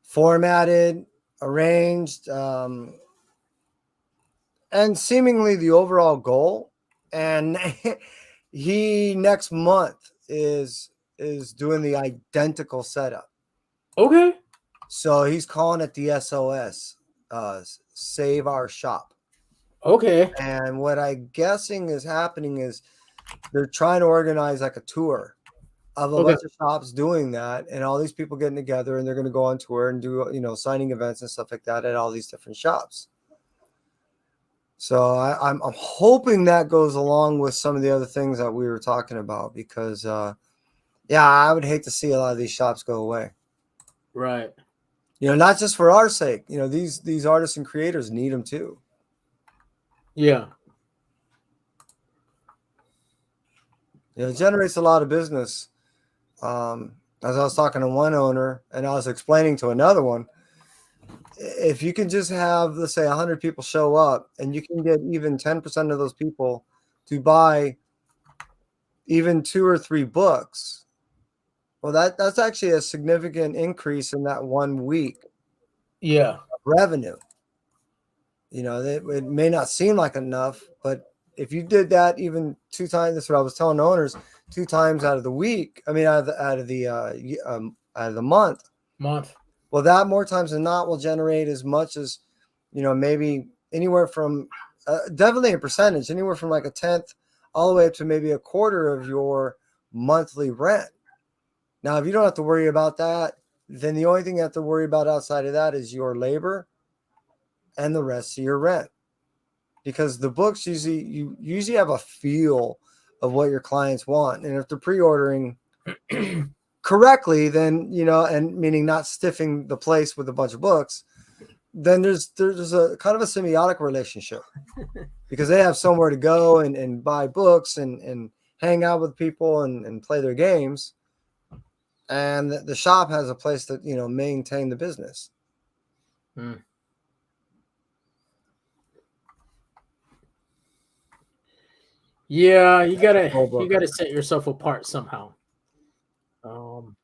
formatted, arranged, and seemingly the overall goal. And he next month is doing the identical setup. Okay. So he's calling it the SOS, Save Our Shop. Okay. And what I'm guessing is happening is they're trying to organize like a tour of a Okay. bunch of shops doing that, and all these people getting together, and they're going to go on tour and do signing events and stuff like that at all these different shops. So I'm hoping that goes along with some of the other things that we were talking about, because yeah, I would hate to see a lot of these shops go away. Right. Not just for our sake. These artists and creators need them too. Yeah. It generates a lot of business. As I was talking to one owner, and I was explaining to another one, if you can just have, let's say, 100 people show up, and you can get even 10% of those people to buy even 2 or 3 books, well, that's actually a significant increase in that 1 week Yeah. of revenue. It may not seem like enough, but if you did that even 2 times, that's what I was telling owners, 2 times out of the week, I mean, out of the month, well, that more times than not will generate as much as, maybe anywhere from, definitely a percentage, anywhere from like a tenth all the way up to maybe a quarter of your monthly rent. Now, if you don't have to worry about that, then the only thing you have to worry about outside of that is your labor and the rest of your rent. Because the books you usually have a feel of what your clients want. And if they're pre-ordering correctly, then, and meaning not stiffing the place with a bunch of books, then there's a kind of a symbiotic relationship, because they have somewhere to go and buy books and hang out with people and play their games. And the shop has a place to, maintain the business. Yeah, you gotta set yourself apart somehow. And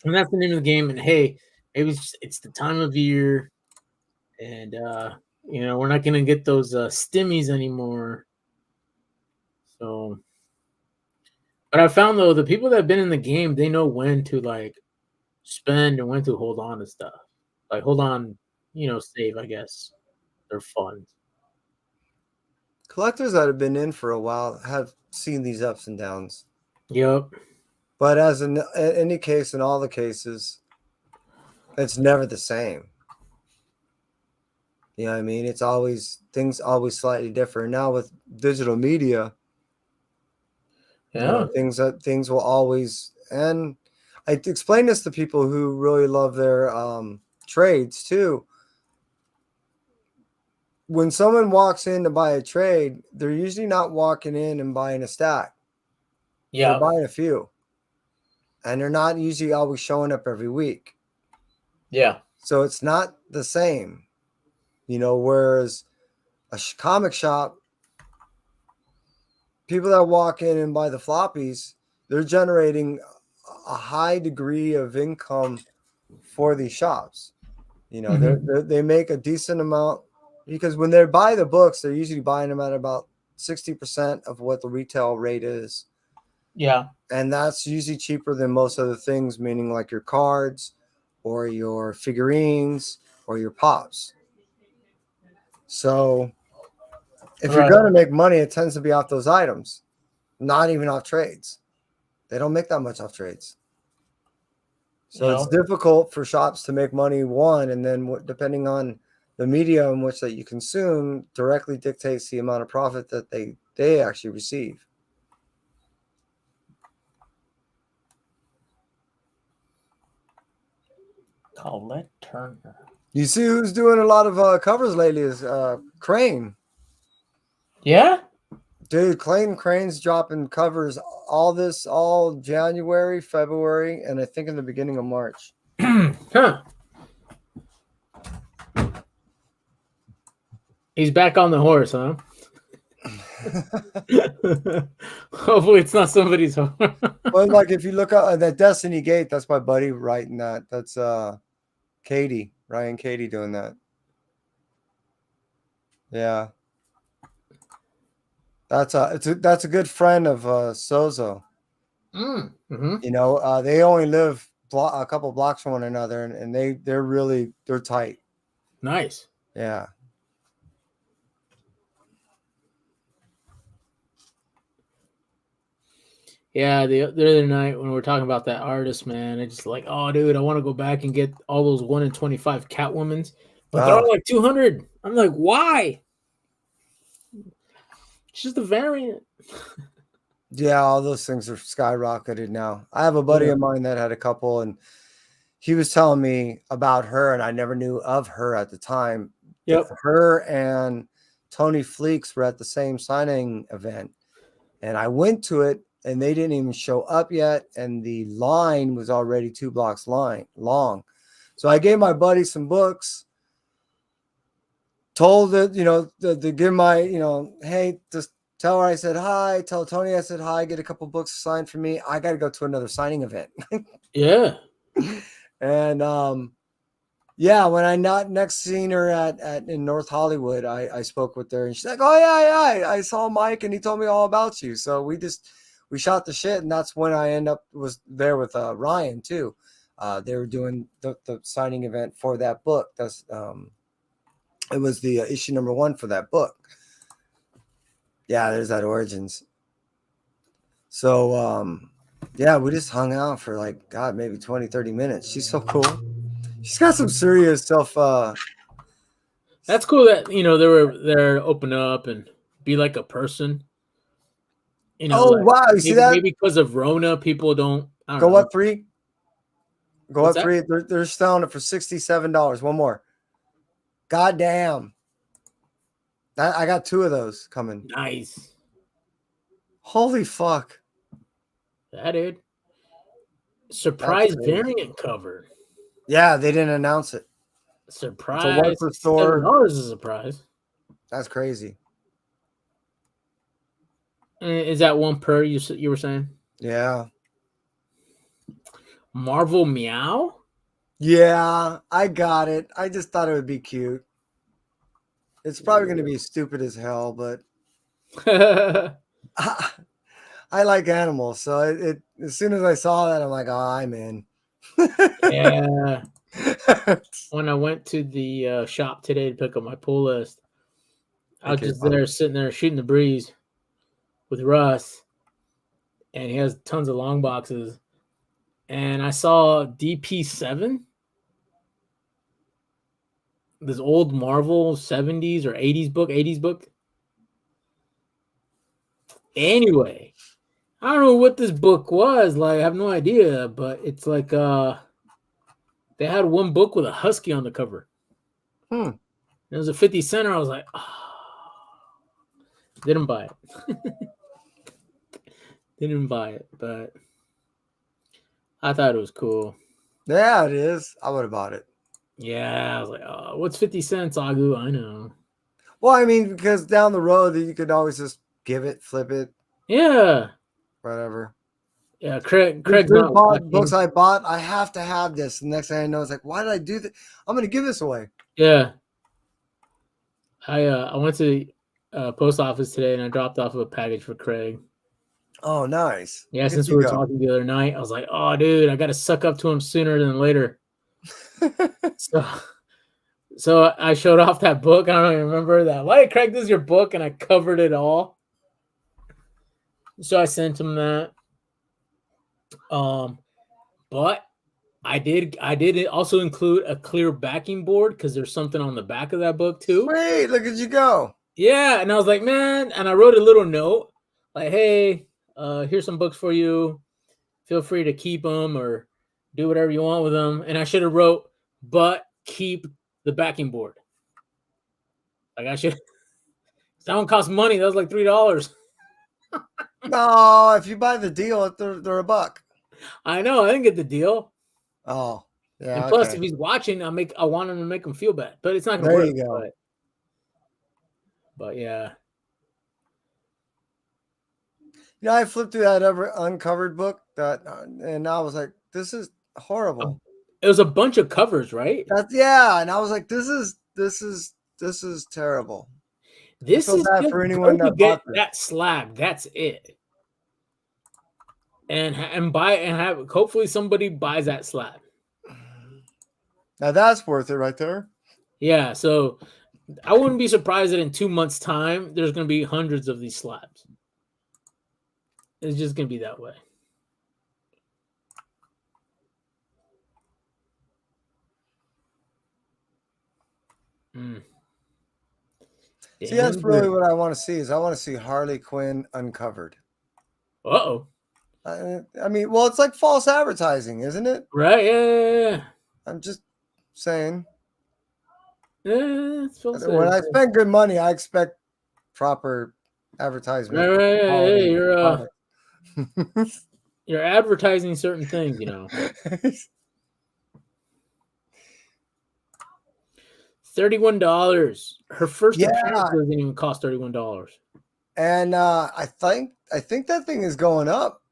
that's the name of the game. And hey, it's the time of year, and we're not gonna get those stimmies anymore. So, but I found though the people that have been in the game, they know when to like spend and when to hold on to stuff. Like hold on, save, I guess, their funds. Collectors that have been in for a while have seen these ups and downs. Yep. But as in any case, in all the cases, it's never the same. You know what I mean? It's always, things always slightly different. Now with digital media, Yeah. things will always, and I explain this to people who really love their trades too. When someone walks in to buy a trade, they're usually not walking in and buying a stack. They're Yeah. buying a few. And they're not usually always showing up every week. Yeah. So it's not the same. Whereas a comic shop, people that walk in and buy the floppies, they're generating a high degree of income for these shops. They make a decent amount, because when they buy the books, they're usually buying them at about 60% of what the retail rate is. Yeah. And that's usually cheaper than most other things, meaning like your cards or your figurines or your pops. So if you're going to make money, it tends to be off those items, not even off trades. They don't make that much off trades. So it's difficult for shops to make money, one, and then depending on the media in which that you consume directly dictates the amount of profit that they actually receive. Colette Turner. You see who's doing a lot of covers lately is Crane. Yeah? Dude, Clayton Crane's dropping covers all January, February, and I think in the beginning of March. Huh. He's back on the horse, huh? Hopefully it's not somebody's horse. Well, like if you look at that Destiny Gate, that's my buddy writing that. That's Ryan Katie doing that. Yeah. That's a good friend of Sozo. Mm-hmm. They only live a couple blocks from one another, and they're tight. Nice. Yeah. Yeah, the other night when we were talking about that artist, man, it's just like, oh, dude, I want to go back and get all those 1 in 25 Catwomans, but they're Oh, all like 200. I'm like, why? It's just a variant. yeah, all those things are skyrocketed now. I have a buddy Yeah. of mine that had a couple, and he was telling me about her, and I never knew of her at the time. Yep. Her and Tony Fleeks were at the same signing event, and I went to it, and they didn't even show up yet, and the line was already 2 blocks long. So I gave my buddy some books, told it, to give my, hey, just tell her I said hi, tell Tony I said hi, get a couple books signed for me. I got to go to another signing event. Yeah. And yeah, when I not next seen her in North Hollywood, I spoke with her, and she's like, "Oh yeah, I saw Mike, and he told me all about you." So we shot the shit, and that's when I was there with Ryan too. They were doing the signing event for that book. It was the issue number 1 for that book. Yeah, there's that Origins. So yeah, we just hung out for like, God, maybe 20, 30 minutes. She's so cool. She's got some serious stuff. That's cool that they were there to open up and be like a person. Oh Like wow, you see that? maybe because of Rona, people don't. I don't Go know. up 3. Go What's up that? 3. They're selling it for $67. One more. God damn. I got 2 of those coming. Nice. Holy fuck. That dude. Surprise variant cover. Yeah, they didn't announce it. Surprise. It's a 1 per store. $7 is a surprise. That's crazy. Is that 1 per you were saying? Yeah. Marvel Meow? Yeah, I got it. I just thought it would be cute. It's probably going to be stupid as hell, but I like animals. So it as soon as I saw that, I'm like, oh, I'm in. Yeah. When I went to the shop today to pick up my pull list, I was just there sitting there shooting the breeze with Russ, and he has tons of long boxes. And I saw DP7, this old Marvel 70s or 80s book. Anyway, I don't know what this book was. Like, I have no idea, but it's like they had 1 book with a husky on the cover. It was a 50 center. I was like, oh. Didn't buy it. Didn't buy it, but I thought it was cool. Yeah, it is. I would have bought it. Yeah, I was like, oh, what's 50 cents, Agu? I know. Well, I mean, because down the road, you could always just give it, flip it. Yeah. Whatever. Yeah, Craig's not watching. Books I bought, I have to have this. The next thing I know, it's like, why did I do that? I'm going to give this away. Yeah. I went to the post office today and I dropped off a package for Craig. Oh, nice. Yeah, since we were talking the other night, I was like, oh, dude, I got to suck up to him sooner than later. So I showed off that book. I don't even remember that. Like, Craig, this is your book, and I covered it all. So I sent him that. But I did also include a clear backing board because there's something on the back of that book too. Wait, look at you go. Yeah, and I was like, man, and I wrote a little note like, hey, here's some books for you. Feel free to keep them or do whatever you want with them. And I should have wrote, but keep the backing board. Like I should. That one cost money. That was like $3. No, if you buy the deal, they're $1. I know. I didn't get the deal. Oh, yeah. And plus, if he's watching, I want him to make him feel bad, but it's not going to work. There you go. But yeah. I flipped through that uncovered book and I was like, this is horrible. It was a bunch of covers, right? And I was like, this is terrible. This is bad for anyone that get that slab. That's it. And have hopefully somebody buys that slab. Now that's worth it right there. Yeah, so I wouldn't be surprised that in 2 months' time there's going to be hundreds of these slabs. It's just going to be that way. Mm. See, that's really Denver. what I want to see. Is I want to see Harley Quinn uncovered. Uh-oh. I mean, well, it's like false advertising, isn't it? Right, yeah. I'm just saying. Yeah, it's Phil When said. I spend good money, I expect proper advertisement. Right, hey, Product. you're advertising certain things, you know. $31. Her first appearance Yeah, doesn't even cost $31. and I think that thing is going up.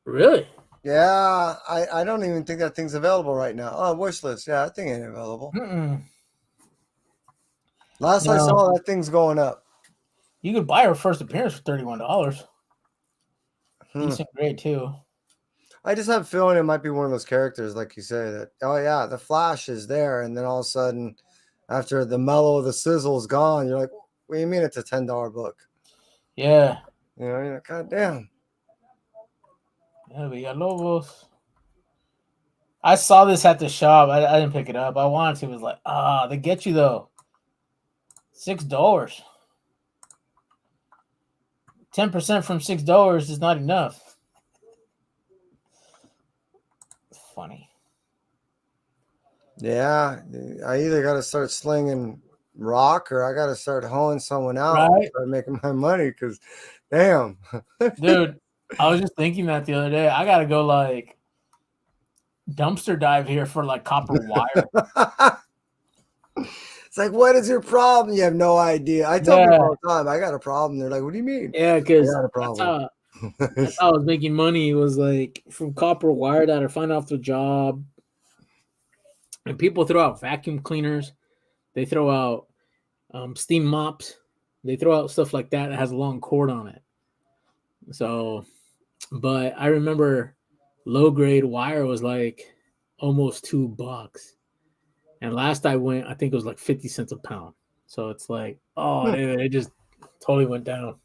Really? Yeah, I don't even think that thing's available right now. Oh, wish list. Yeah, that thing ain't available. Mm-mm. Last I No. saw, that thing's going up. You could buy her first appearance for $31. Decent grade too. I just have a feeling it might be one of those characters, like you say, that, oh yeah, the Flash is there, and then all of a sudden, after the mellow of the sizzle is gone, you're like, what do you mean it's a $10 book? Yeah. You know, you're like, God damn. Yeah, Villalobos. I saw this at the shop. I didn't pick it up. I wanted to. It was like, they get you though. $6. 10% from $6 is not enough. It's funny. Yeah, I either got to start slinging rock or I got to start hoeing someone out Right? and start making my money because, damn. Dude, I was just thinking that the other day. I gotta go like dumpster dive here for like copper wire. It's like, what is your problem? You have no idea. I tell people all the time, I got a problem. They're like, what do you mean? Yeah, I because got a that's problem. how I was making money. It was like from copper wire that I find off the job. And people throw out vacuum cleaners. They throw out steam mops. They throw out stuff like that has a long cord on it. So, but I remember low grade wire was like almost $2. And last I went, I think it was like 50 cents a pound. So it's like, oh, dude, it just totally went down.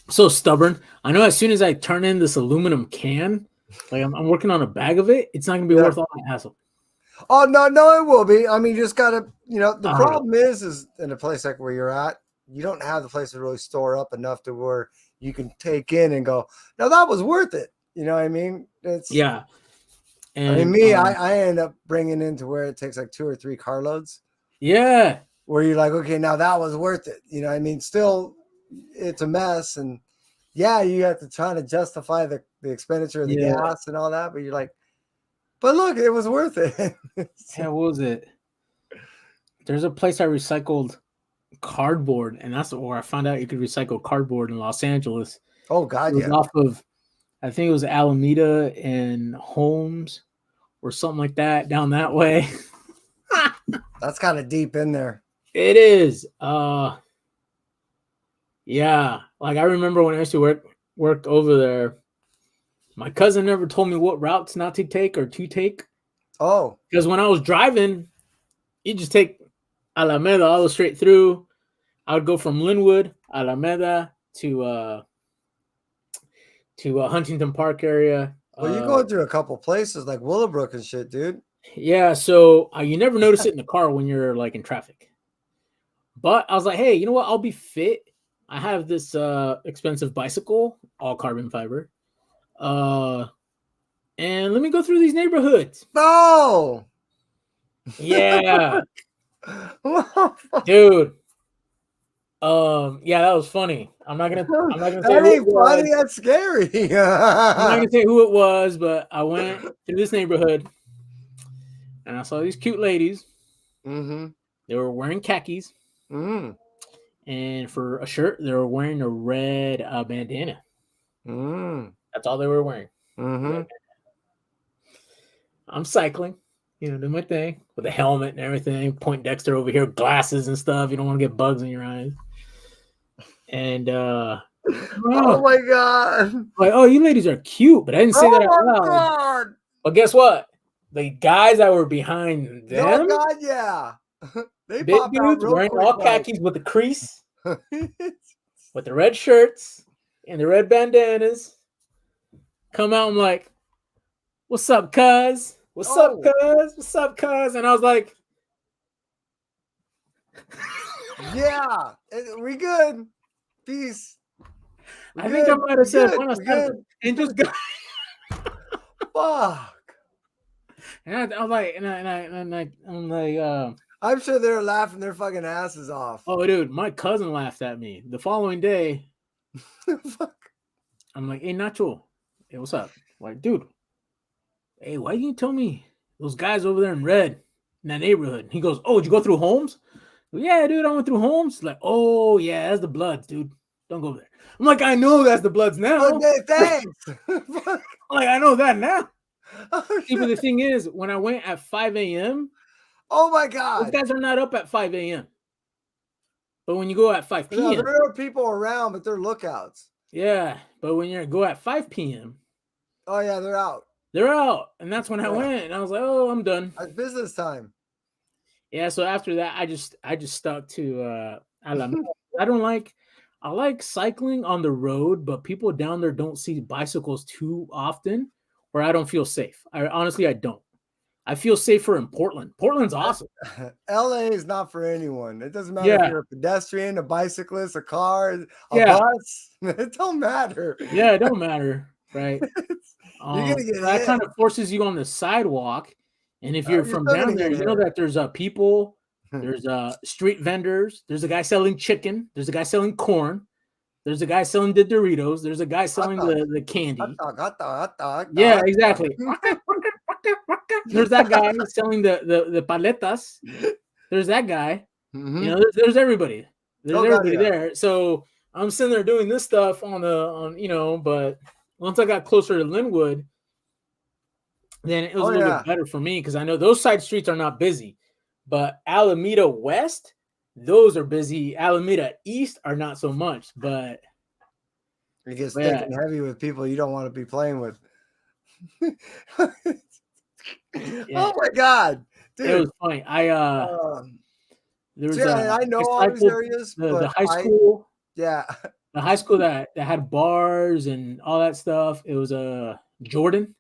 So stubborn. I know as soon as I turn in this aluminum can, like I'm working on a bag of it, it's not going to be worth all the hassle. Oh, no, it will be. I mean, you just got to, the I don't know. problem is in a place like where you're at, you don't have the place to really store up enough to where you can take in and go, no, that was worth it. You know what I mean? Yeah. And I mean, me, I end up bringing in to where it takes like 2 or 3 carloads. Yeah. Where you're like, okay, now that was worth it. You know what I mean? Still, it's a mess. And yeah, you have to try to justify the expenditure of the gas and all that. But you're like, but look, it was worth it. Yeah, what was it? There's a place I recycled cardboard, and that's where I found out you could recycle cardboard in Los Angeles. Oh, God, It was yeah. off of, I think it was Alameda and Holmes or something like that down that way. That's kind of deep in there. It is. Yeah. Like I remember when I used to work over there, my cousin never told me what routes not to take or to take. Oh. Because when I was driving, you just take Alameda all the straight through. I would go from Linwood, Alameda to Huntington Park area. Well, you're going through a couple places like Willowbrook and shit, dude. Yeah, so you never notice it in the car when you're like in traffic. But I was like, hey, you know what? I'll be fit. I have this expensive bicycle, all carbon fiber. And let me go through these neighborhoods. Oh, yeah, dude. Yeah, that was funny. I'm not gonna say that who ain't funny. That's scary. I'm not gonna say who it was, but I went through this neighborhood and I saw these cute ladies. Mm-hmm. They were wearing khakis, and for a shirt, they were wearing a red bandana. That's all they were wearing. I'm cycling, doing my thing with a helmet and everything. Point Dexter over here, glasses and stuff. You don't want to get bugs in your eyes. And oh my god! Like, oh, you ladies are cute, but I didn't say that out loud. God. But guess what? The guys that were behind them, oh god, yeah, they big dudes wearing all khakis with the crease, with the red shirts and the red bandanas. Come out, I'm like, "What's up, cuz?" What's up, Oh. cuz? What's up, cuz? And I was like, Yeah, we good. Peace. We I think I good. might We have said good. buenas We tardes good. and just got. Fuck. And I was like, I'm like, I'm sure they're laughing their fucking asses off. oh, dude, my cousin laughed at me. The following day, Fuck. I'm like, hey, Nacho, hey, what's up? Like, dude, hey, why didn't you tell me those guys over there in red in that neighborhood? He goes, oh, did you go through Holmes? Yeah, dude, I went through Holmes. Like, oh yeah, that's the Bloods, dude. Don't go there. I'm like, I know that's the Bloods now. Okay, thanks. Fuck. I'm like, I know that now. Oh, See, but shit. the thing is, when I went at 5 a.m., Oh my those God. guys are not up at 5 a.m. But when you go at 5 No, p.m., there are people around, but they're lookouts. yeah. But when you go at 5 p.m., Oh yeah, they're out. they're out. And that's when I Yeah. went. And I was like, oh, I'm done. It's business time. Yeah. So after that, I just stuck to Alameda. I like cycling on the road, but people down there don't see bicycles too often, or I don't feel safe. I don't. I feel safer in Portland. Portland's awesome. LA is not for anyone. It doesn't matter if Yeah. you're a pedestrian, a bicyclist, a car, a Yeah. bus. It don't matter. Yeah. It don't matter. Right. You're gonna get That hit. kind of forces you on the sidewalk. And if you're You're from still down gonna there, get you know hit. that there's people, there's street vendors, there's a guy selling chicken, there's a guy selling corn, there's a guy selling the Doritos, there's a guy Hot selling dog. the Hot candy. dog, hot dog, hot dog, hot Yeah, dog. exactly. There's that guy selling the paletas. There's that guy. You know, there's everybody. There's Oh God, everybody yeah. there. So I'm sitting there doing this stuff but once I got closer to Linwood, then it was Oh a little yeah. bit better for me because I know those side streets are not busy. But Alameda West, those are busy. Alameda East are not so much. But You get thick yeah, and heavy with people you don't want to be playing with. yeah, Oh my God, it dude. was funny. There So was yeah, I I know all these cycled areas, the but high school, yeah. the high school that had bars and all that stuff. It was Jordan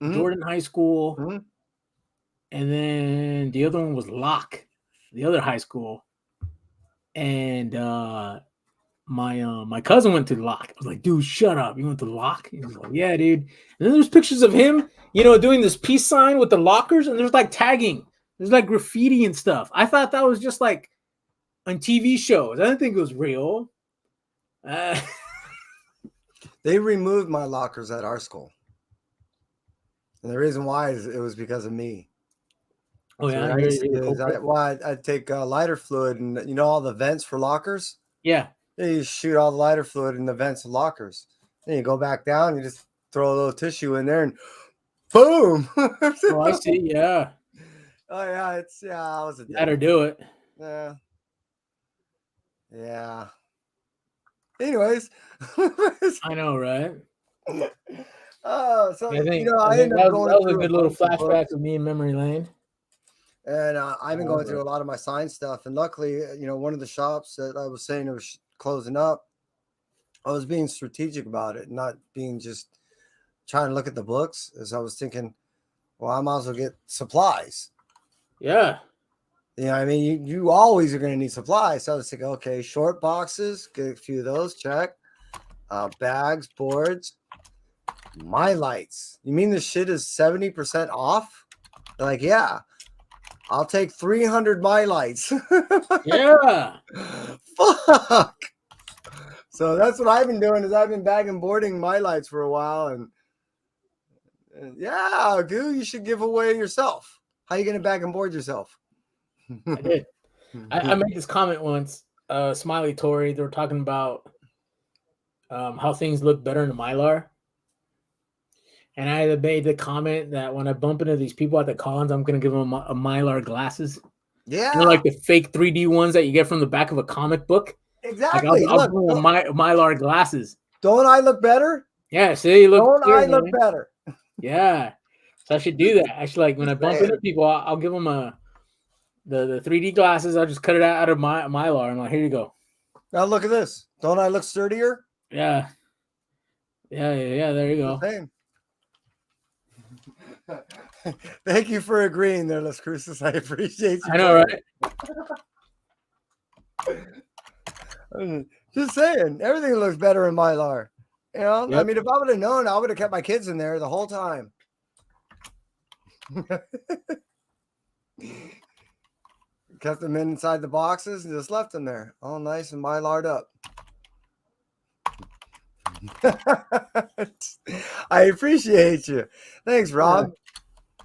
Mhm, Jordan High School, mhm. and then the other one was Locke, the other high school. And my cousin went to Locke. I was like, dude, shut up. You went to Locke? He was like, yeah, dude. And then there's pictures of him, doing this peace sign with the lockers, and there's like tagging, there's like graffiti and stuff. I thought that was just like on TV shows. I didn't think it was real. They removed my lockers at our school, and the reason why is it was because of me. Oh So yeah, what I you're used to the do is culprit. I'd take lighter fluid, and all the vents for lockers. Yeah. Yeah, you shoot all the lighter fluid in the vents of lockers. Then you go back down, you just throw a little tissue in there, and boom. Oh, I see. Yeah. Oh yeah, I was a Better dick. do it. Yeah, yeah. Anyways, I know, right? so I think I ended up that going was a through a good little bunch of flashback books, of me in memory lane. and I've been going But through a lot of my science stuff. And luckily, one of the shops that I was saying it was closing up, I was being strategic about it, not being just trying to look at the books. As I was thinking, well, I might as well get supplies. yeah, You know what I mean? You always are going to need supplies. So I was thinking, okay, short boxes, get a few of those, check. Bags, boards, my lights. You mean this shit is 70% off? They're like, yeah, I'll take 300 my lights. yeah. Fuck. So that's what I've been doing is I've been bag and boarding my lights for a while. And yeah, Goo, you should give away yourself. How you going to bag and board yourself? I did. I made this comment once. Smiley Tory, they were talking about how things look better in the Mylar. And I made the comment that when I bump into these people at the cons, I'm going to give them a Mylar glasses. Yeah, Like the fake 3D ones that you get from the back of a comic book. exactly. I'll Look, give them Mylar glasses. don't I look better? Yeah, see, look. Don't Here, I look man. better? Yeah. So I should do that. I should when I bump into people, I'll give them the 3D glasses. I'll just cut it out of my Mylar. I'm like, here you go. Now look at this. Don't I look sturdier? Yeah. Yeah. There you go. Same. Thank you for agreeing there, Las Cruces. I appreciate you. I know, right? Just saying, everything looks better in Mylar. You know, I Yep. mean, if I would have known, I would have kept my kids in there the whole time. Kept them inside the boxes and just left them there, all nice and Mylar'd up. I appreciate you. Thanks, Rob.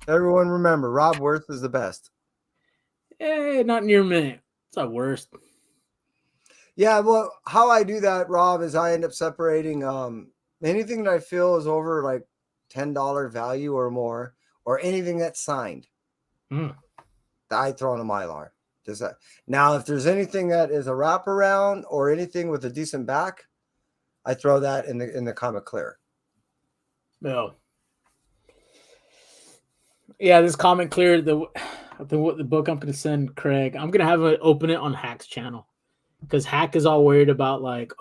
Everyone remember, Rob Worth is the best. Hey, not near me. It's our worst. Yeah, well, how I do that, Rob, is I end up separating anything that I feel is over like $10 value or more, or anything that's signed. I throw in a Mylar. Just that. Now, if there's anything that is a wraparound or anything with a decent back, I throw that in the comic clear. No. Yeah, this comic clear. The book I'm going to send Craig. I'm going to have it open it on Hack's channel because Hack is all worried about like,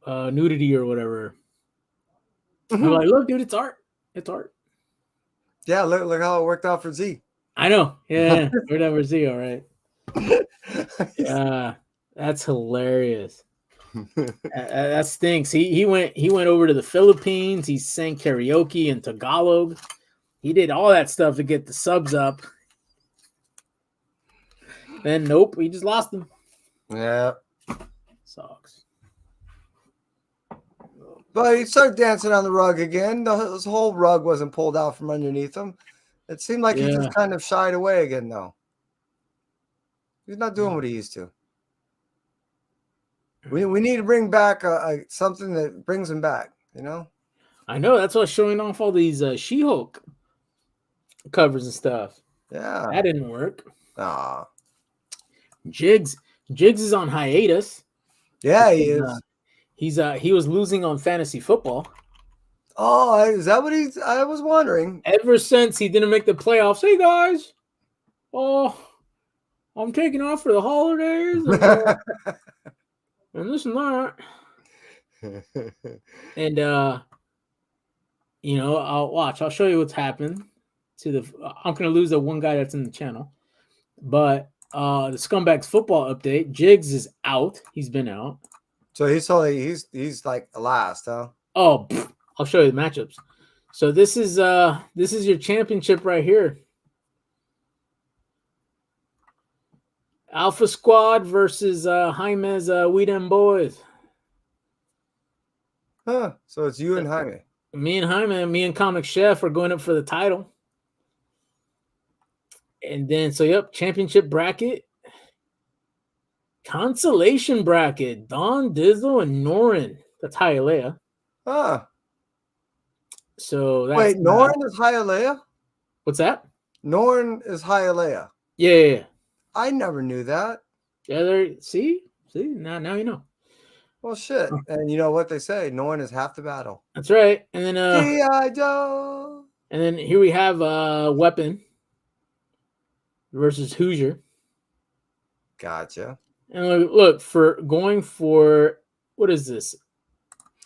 nudity or whatever. I'm like, look, dude, it's art. It's art. Yeah, look how it worked out for Z. I know. Yeah, whatever Z. All right. That's hilarious. That stinks. He went over to the Philippines. He sang karaoke in Tagalog. He did all that stuff to get the subs up. Then nope, we just lost them. Yeah, sucks. But he started dancing on the rug again. His whole rug wasn't pulled out from underneath him. It seemed like he just kind of shied away again, though. He's not doing what he used to. We need to bring back something that brings him back, you know? I know. That's what's showing off all these She-Hulk covers and stuff. Yeah. That didn't work. Ah. Jigs is on hiatus. Yeah, he is. He was losing on fantasy football. Oh, is that what I was wondering. Ever since he didn't make the playoffs. Hey, guys. Oh, I'm taking off for the holidays. And this and that. And I'll show you what's happened I'm gonna lose the one guy that's in the channel. But the Scumbags football update, Jigs is out. He's been out. So he's like the last, huh? Oh, I'll show you the matchups. So this is your championship right here. Alpha Squad versus Jaime's We Dem Boys. Huh. So it's you and Jaime. Me and Jaime, me and Comic Chef are going up for the title. And then, championship bracket. Consolation bracket. Don, Dizzle, and Norin. That's Hialeah. Huh. So that's wait, Norin is Hialeah? What's that? Norin is Hialeah. Yeah. I never knew that. Yeah, see? Now you know. Well, shit. And you know what they say? Norin is half the battle. That's right. And then G.I. Joe. And then here we have Weapon versus Hoosier. Gotcha. And look for going for what is this?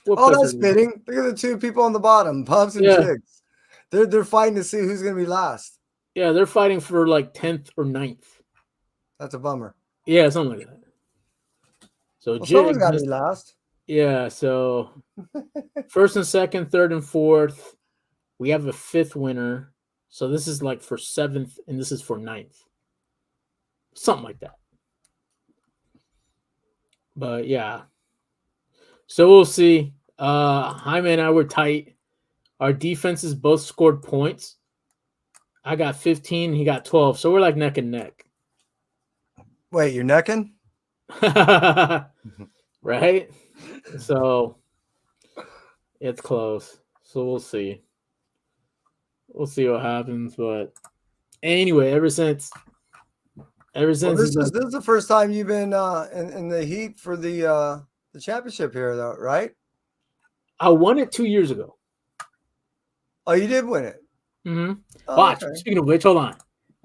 That's fitting. Look at the two people on the bottom, Pubs and Jigs. They're fighting to see who's gonna be last. Yeah, they're fighting for like 10th or 9th. That's a bummer. Yeah, something like that. So someone's got to be last. Yeah, so first and second, third and fourth. We have a 5th winner. So this is like for 7th, and this is for 9th. Something like that. But yeah. So we'll see. Jaime and I were tight. Our defenses both scored points. I got 15, he got 12. So we're like neck and neck. Wait, you're necking? Right? So it's close. So we'll see. We'll see what happens. But anyway, ever since this is the first time you've been in the heat for the championship here, though, right? I won it 2 years ago. Oh, you did win it. Mm-hmm. Watch. Okay. Speaking of which, hold on.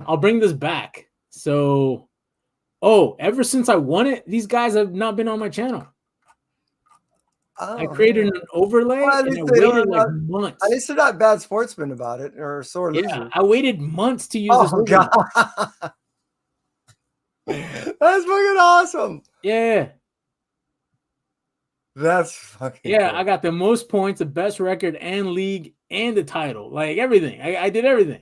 I'll bring this back. So, ever since I won it, these guys have not been on my channel. I Oh created man. an overlay Well, at and I least they waited don't. like At months. least they're not bad sportsmen about it or sore Yeah, losers. I waited months to use this Oh overlay. god, that's fucking awesome. Yeah, That's fucking yeah, I cool. got the most points, the best record and league and the title. Like everything. I did everything.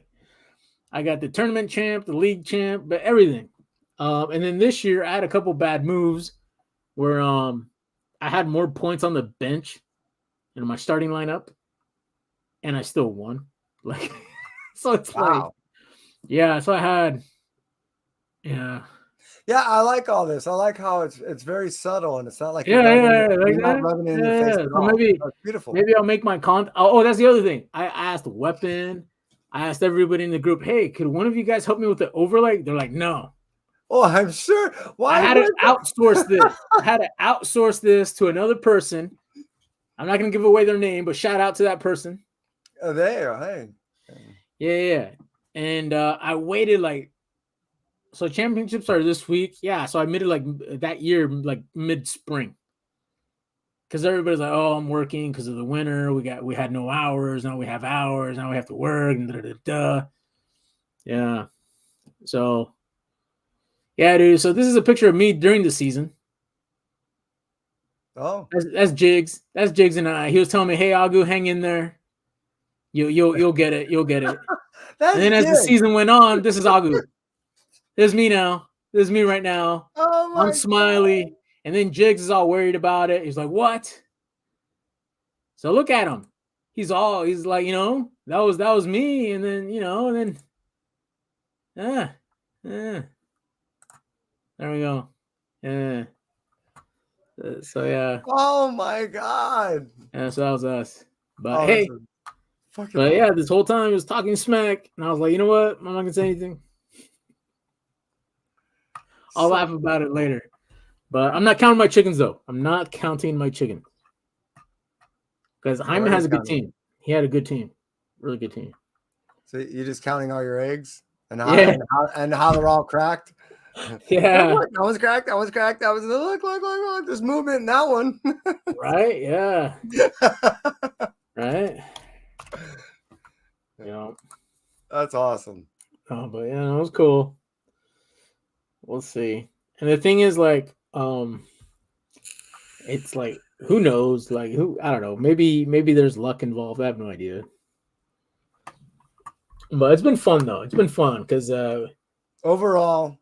I got the tournament champ, the league champ, but everything. And then this year I had a couple bad moves where I had more points on the bench in my starting lineup and I still won. Like so it's like Wow. yeah, so I had yeah. Yeah, I like all this. I like how it's very subtle and it's not like Yeah, like you're not that. rubbing it in your face Yeah. at So all. That's beautiful. maybe I'll make my Oh, that's the other thing. I asked Weapon. I asked everybody in the group, hey, could one of you guys help me with the overlay? They're like, no. Oh, I'm sure. I Why had to would outsource this. I had to outsource this to another person. I'm not gonna give away their name, but shout out to that person. there? Hey. Yeah. And I waited like so championships are this week. Yeah, so I made it like that year, like mid-spring. Because everybody's like, oh, I'm working because of the winter. We had no hours. Now we have hours. Now we have to work. And Yeah. So yeah, dude. So this is a picture of me during the season. Oh. That's Jigs. That's Jigs and I. He was telling me, hey, Agu, hang in there. You'll get it. You'll get it. And That's then as the Jig. season went on, this is Agu. This is me now. This is me right now. Oh I'm my god. smiley. And then Jigs is all worried about it. He's like, what? So look at him. He's like, that was me. And then, and then there we go. Yeah. So yeah. Oh my god. Yeah, so that was us. But Oh, hey, that's fucking but yeah, awesome. this whole time he was talking smack, and I was like, you know what? I'm not gonna say anything. I'll So laugh about it later. But I'm not counting my chickens though. I'm not counting my chickens. Because what Hyman are you has a good counting? team. He had a good team. Really good team. So you're just counting all your eggs and Yeah. how they're all cracked. Yeah. Look, that one's cracked. That one's cracked. That was look. There's movement in that one. Right? Yeah. Right? That's awesome. Oh, but yeah, it was cool. We'll see. And the thing is, like, it's like, who knows? Like, I don't know. Maybe there's luck involved. I have no idea. But it's been fun though. It's been fun because Overall,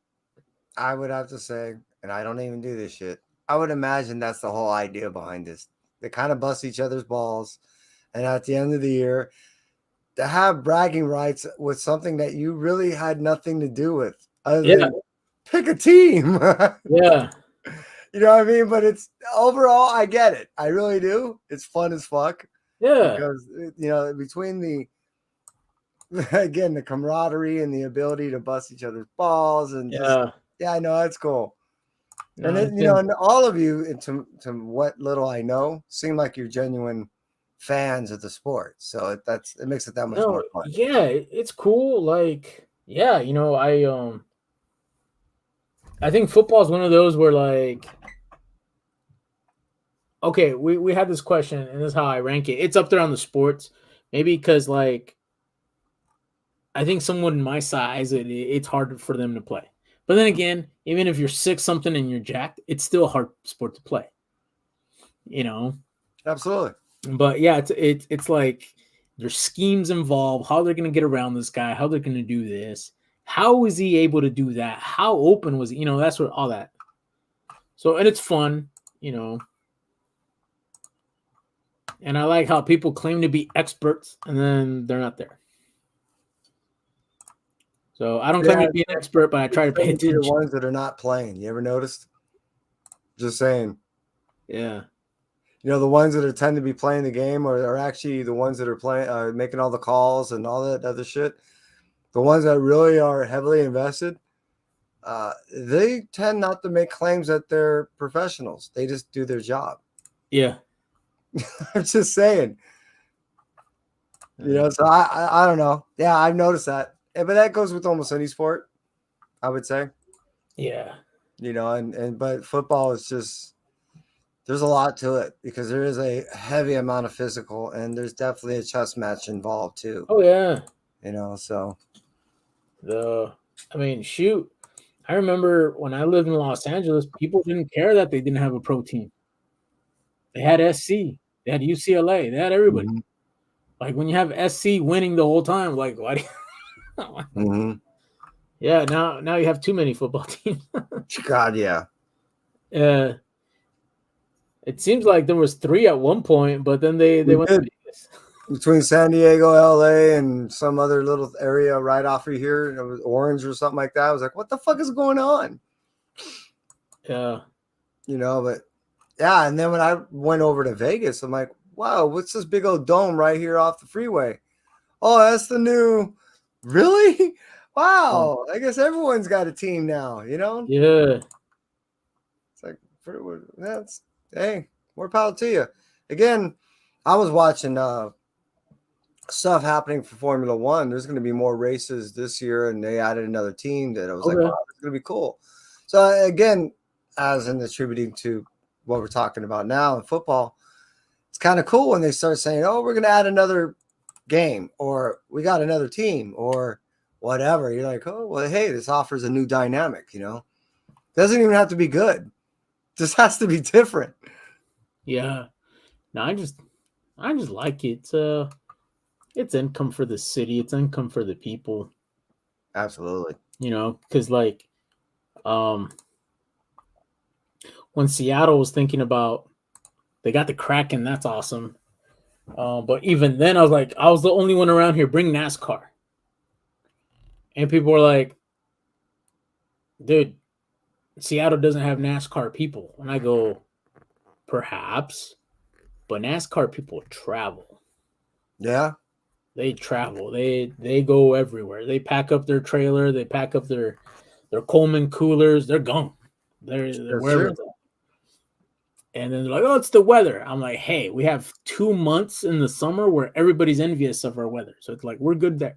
I would have to say, and I don't even do this shit. I would imagine that's the whole idea behind this. They kind of bust each other's balls, and at the end of the year, to have bragging rights with something that you really had nothing to do with, other yeah, than pick a team. yeah, You know what I mean? But it's overall, I get it. I really do. It's fun as fuck yeah, because between the again the camaraderie and the ability to bust each other's balls and just yeah. I know that's cool. And No, then, and all of you, to what little I know, seem like you're genuine fans of the sport. So it makes it that much more fun. yeah, it's cool. Like, yeah, I think football is one of those where like, okay, we had this question, and this is how I rank it. It's up there on the sports, maybe because like, I think someone my size, it's hard for them to play. But then again, even if you're 6 something and you're jacked, it's still a hard sport to play. Absolutely. But yeah, it's like there's schemes involved, how they're gonna get around this guy, how they're gonna do this. How is he able to do that? How open was he? That's what all that. So and it's fun, and I like how people claim to be experts and then they're not there. So I don't claim to be an expert, but I try to pay Be the attention. ones that are not playing. You ever noticed? Just saying. Yeah. The ones that tend to be playing the game are actually the ones that are playing, making all the calls and all that other shit. The ones that really are heavily invested, they tend not to make claims that they're professionals. They just do their job. Yeah. I'm just saying. So I don't know. Yeah, I've noticed that. Yeah, but that goes with almost any sport, I would say. Yeah. But football is just There's a lot to it because there is a heavy amount of physical, and there's definitely a chess match involved too. Oh yeah. So I mean, shoot. I remember when I lived in Los Angeles, people didn't care that they didn't have a pro team. They had SC, they had UCLA, they had everybody. mm-hmm. Like when you have SC winning the whole time, like why do you Mm-hmm. Yeah, now you have too many football teams. God, yeah. It seems like there was 3 at one point, but then they We went to did. Vegas. Between San Diego, LA, and some other little area right off of here, it was Orange or something like that. I was like, what the fuck is going on? Yeah. But yeah. And then when I went over to Vegas, I'm like, wow, what's this big old dome right here off the freeway? Oh, that's the new. Really? Wow. I guess everyone's got a team now, Yeah. It's like, hey, more power to you. Again, I was watching stuff happening for Formula One. There's going to be more races this year, and they added another team that I was like, wow, it's going to be cool. So again, as in attributing to what we're talking about now in football, it's kind of cool when they start saying, oh, we're going to add another game, or we got another team, or whatever. You're like, oh, well, hey, this offers a new dynamic, Doesn't even have to be good. Just has to be different. Yeah. No, I just like it. It's income for the city. It's income for the people. Absolutely. Because like, when Seattle was thinking about, they got the Kraken. That's awesome. But even then, I was the only one around here. Bring NASCAR. And people were like, dude, Seattle doesn't have NASCAR people. And I go, perhaps, but NASCAR people travel. Yeah. They travel. They go everywhere. They pack up their trailer. They pack up their Coleman coolers. They're gone. They're wherever it's at. And then they're like, oh, it's the weather. I'm like, hey, we have 2 months in the summer where everybody's envious of our weather. So it's like, we're good there.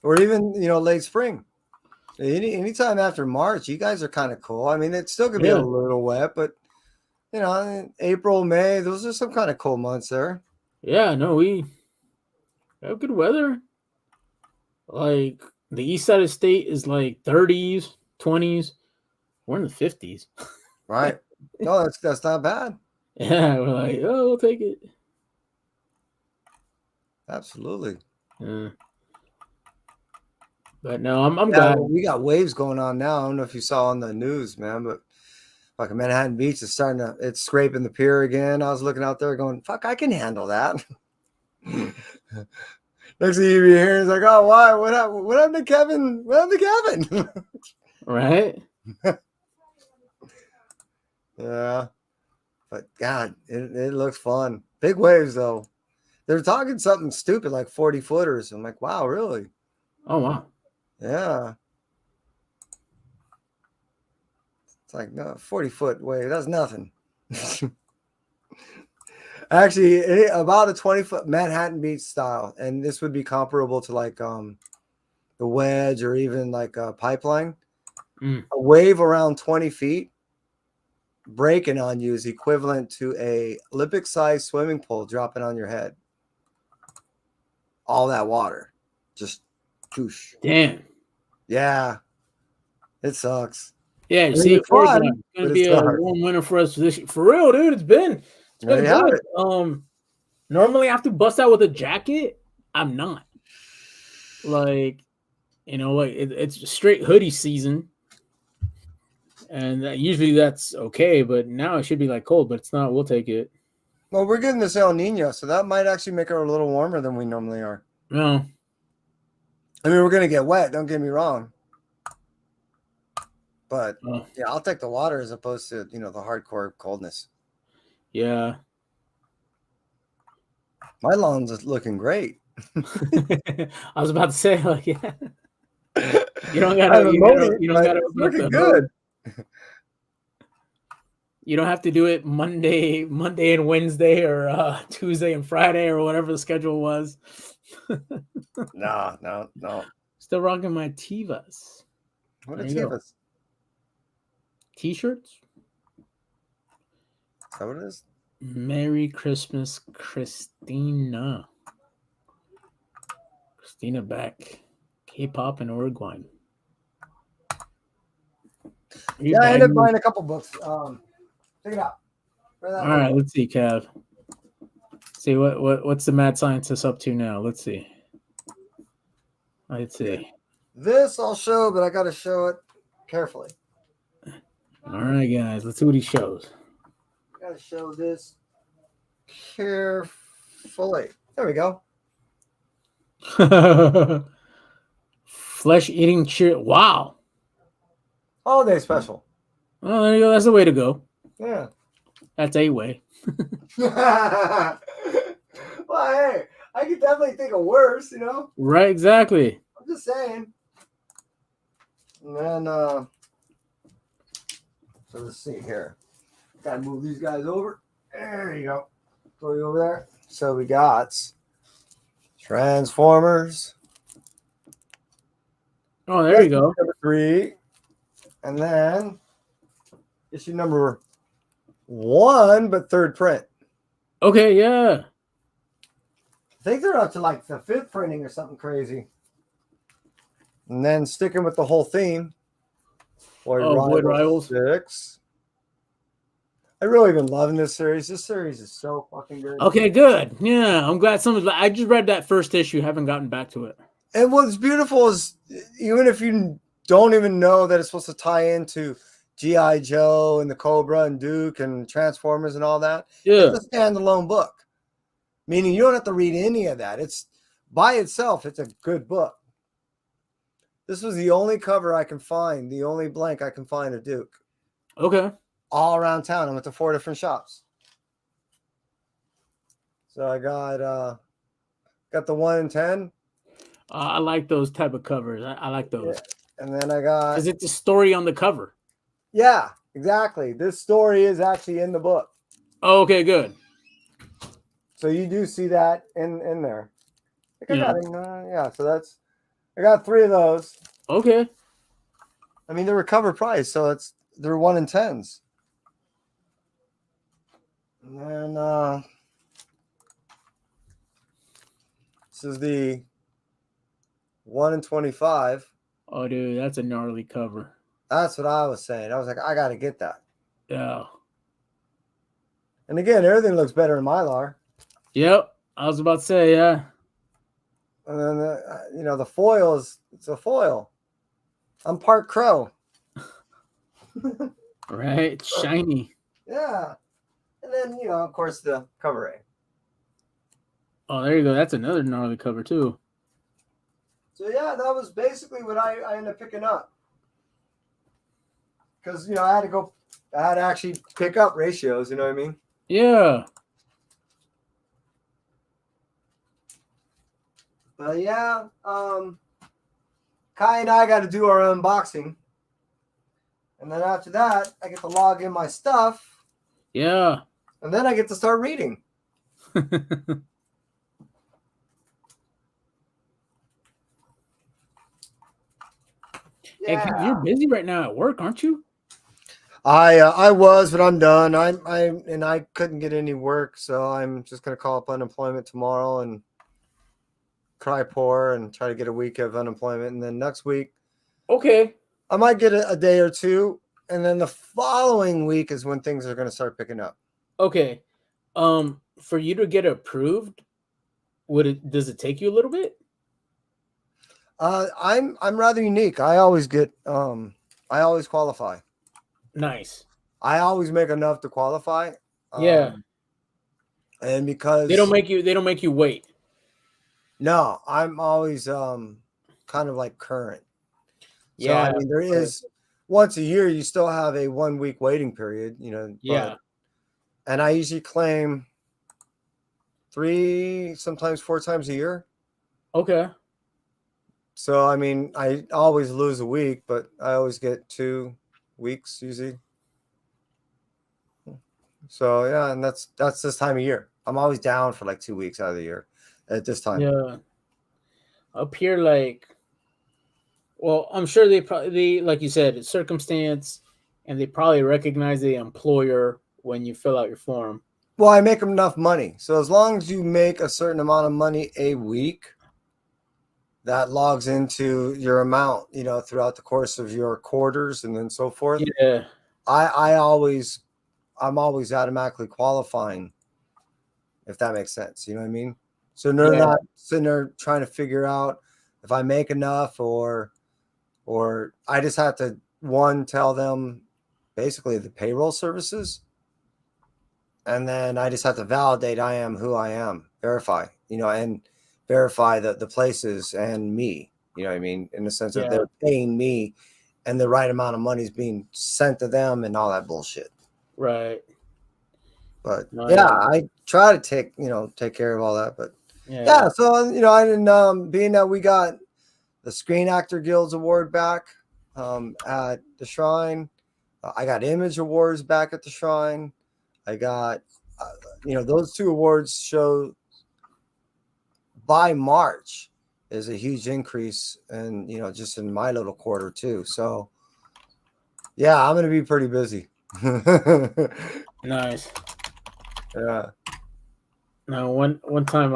Or even, late spring. Anytime after March, you guys are kind of cool. I mean, it's still going to be a little wet, but, April, May, those are some kind of cool months there. Yeah, no, we have good weather. Like, the east side of the state is like 30s, 20s. We're in the 50s. Right. No, that's not bad. Yeah, we're like, oh, we'll take it. Absolutely. Yeah. But no, I'm glad. We got waves going on now. I don't know if you saw on the news, man, but like Manhattan Beach is it's scraping the pier again. I was looking out there going, fuck, I can handle that. Next thing you be hearing is like, oh, why? What happened to Kevin? What happened to Kevin? Right? Yeah. But God, it looks fun. Big waves though. They're talking something stupid like 40 footers. I'm like, wow, really? Oh wow. Yeah. It's like, no, 40-foot wave. That's nothing. Actually, about a 20-foot Manhattan Beach style. And this would be comparable to like the wedge or even like a pipeline. A wave around 20 feet breaking on you is equivalent to a Olympic-sized swimming pool dropping on your head. All that water. Just whoosh. Damn. Yeah. It sucks. Yeah, you see, it's fun, gonna be a warm winter for us this year. For real, dude. It's been good. Normally I have to bust out with a jacket. I'm not. Like, it's straight hoodie season. And usually that's okay, but now it should be like cold, but it's not. We'll take it. Well, we're getting this El Nino, so that might actually make it a little warmer than we normally are. No. I mean, we're going to get wet, don't get me wrong. But, yeah, I'll take the water as opposed to, the hardcore coldness. Yeah. My lawn's looking great. I was about to say, like, yeah. You don't gotta looking good. You don't have to do it Monday and Wednesday, or Tuesday and Friday, or whatever the schedule was. No. Still rocking my Tevas. What are Tevas? T-shirts. that what it is? Merry Christmas, Christina. Christina Beck. K-pop and Uruguay. Yeah, I ended up buying a couple books. Check it out. All right, let's see, Cav. See what's the mad scientist up to now? Let's see. Let's see. This I'll show, but I got to show it carefully. All right, guys. Let's see what he shows. I got to show this carefully. There we go. Flesh eating cheer. Wow. Holiday special. Oh, there you go. That's the way to go. Yeah. That's a way. Well, hey, I could definitely think of worse, you know? Right, exactly. I'm just saying. And then, so let's see here. Gotta move these guys over. There you go. Throw you over there. So we got Transformers. Oh, there you go. Number 3. And then issue number 1, but third print. Okay, yeah. I think they're up to like the 5th printing or something crazy. And then sticking with the whole theme. Void Rivals 6. I really been loving this series. This series is so fucking good. Okay, good. Yeah, I'm glad someone's. I just read that first issue. Haven't gotten back to it. And what's beautiful is even if you don't even know that it's supposed to tie into G.I. Joe and the Cobra and Duke and Transformers and all that, Yeah. it's a standalone book. Meaning you don't have to read any of that. It's by itself, it's a good book. This was the only cover I can find, the only blank I can find of Duke. Okay. All around town. I went to 4 different shops. So I got the 1 in 10. I like those type of covers. I like those. Yeah. And then I got. Is it the story on the cover? Yeah, exactly. This story is actually in the book. Oh, okay, good. So you do see that in there. I think Yeah. I got it. Yeah, so I got 3 of those. Okay. I mean, they're cover price, so they're 1 in 10s. And then this is the 1 in 25. Oh, dude, that's a gnarly cover. That's what I was saying. I was like, I got to get that. Yeah. And again, everything looks better in Mylar. Yep. I was about to say, yeah. And then, the foil it's a foil. I'm part crow. Right. Shiny. Yeah. And then, of course, the cover A. Oh, there you go. That's another gnarly cover, too. So, yeah, that was basically what I ended up picking up. Because, I had to actually pick up ratios, you know what I mean? Yeah. But, yeah, Kai and I got to do our unboxing. And then after that, I get to log in my stuff. Yeah. And then I get to start reading. Yeah. Hey, you're busy right now at work, aren't you? I was, but I'm done. I couldn't get any work, so I'm just gonna call up unemployment tomorrow and cry poor and try to get a week of unemployment, and then next week, okay, I might get a day or two, and then the following week is when things are gonna start picking up. Okay, for you to get approved, does it take you a little bit? I'm rather unique. I always qualify. Nice. I always make enough to qualify. Yeah. And because they don't make you wait. No, I'm always kind of like current. So, yeah. I mean, there is once a year you still have a 1 week waiting period, Yeah. And I usually claim 3, sometimes 4 times a year. Okay. So, I mean, I always lose a week, but I always get 2 weeks usually. So, yeah, and that's this time of year. I'm always down for like 2 weeks out of the year at this time. Yeah. Up here, I'm sure they like you said, it's circumstance, and they probably recognize the employer when you fill out your form. Well, I make enough money. So as long as you make a certain amount of money a week, that logs into your amount, throughout the course of your quarters and then so forth. Yeah. I'm always automatically qualifying, if that makes sense. You know what I mean? So they're not sitting there trying to figure out if I make enough or I just have to tell them basically the payroll services. And then I just have to validate I am who I am, verify, and verify the places and me, you know what I mean? In the sense that they're paying me and the right amount of money is being sent to them and all that bullshit. Right. But I try to take care of all that. But so, I didn't, being that we got the Screen Actor Guild's award back at the Shrine, I got Image Awards back at the Shrine. I got, those 2 awards show by March is a huge increase and, just in my little quarter too. So yeah, I'm going to be pretty busy. Nice. Yeah. Now, one time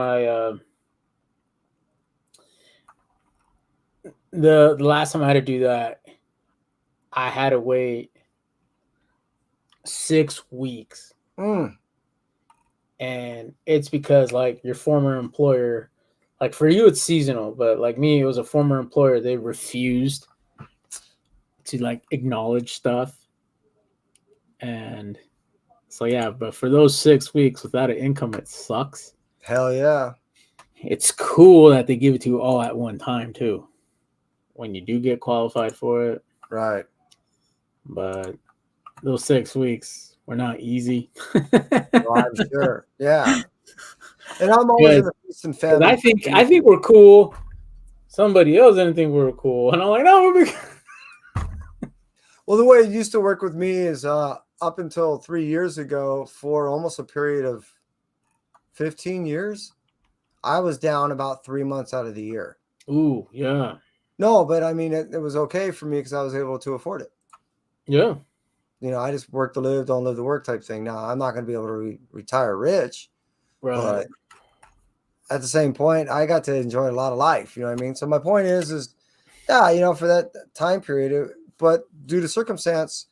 the last time I had to do that, I had to wait 6 weeks. And it's because like your former employer, like for you it's seasonal, but like me, it was a former employer. They refused to like acknowledge stuff. And so yeah, but for those 6 weeks without an income, it sucks. Hell yeah. It's cool that they give it to you all at one time too, when you do get qualified for it. Right. But those 6 weeks were not easy. Well, I'm sure. Yeah. And I'm always in a feast and famine. I think we're cool. Somebody else didn't think we were cool. And I'm like, no, we're Well, the way it used to work with me is up until 3 years ago, for almost a period of 15 years, I was down about 3 months out of the year. Ooh, yeah. No, but I mean, it was okay for me because I was able to afford it. Yeah. I just work to live, don't live to work type thing. Now, I'm not going to be able to retire rich. Right. But at the same point, I got to enjoy a lot of life. You know what I mean? So my point is for that time period, but due to circumstance,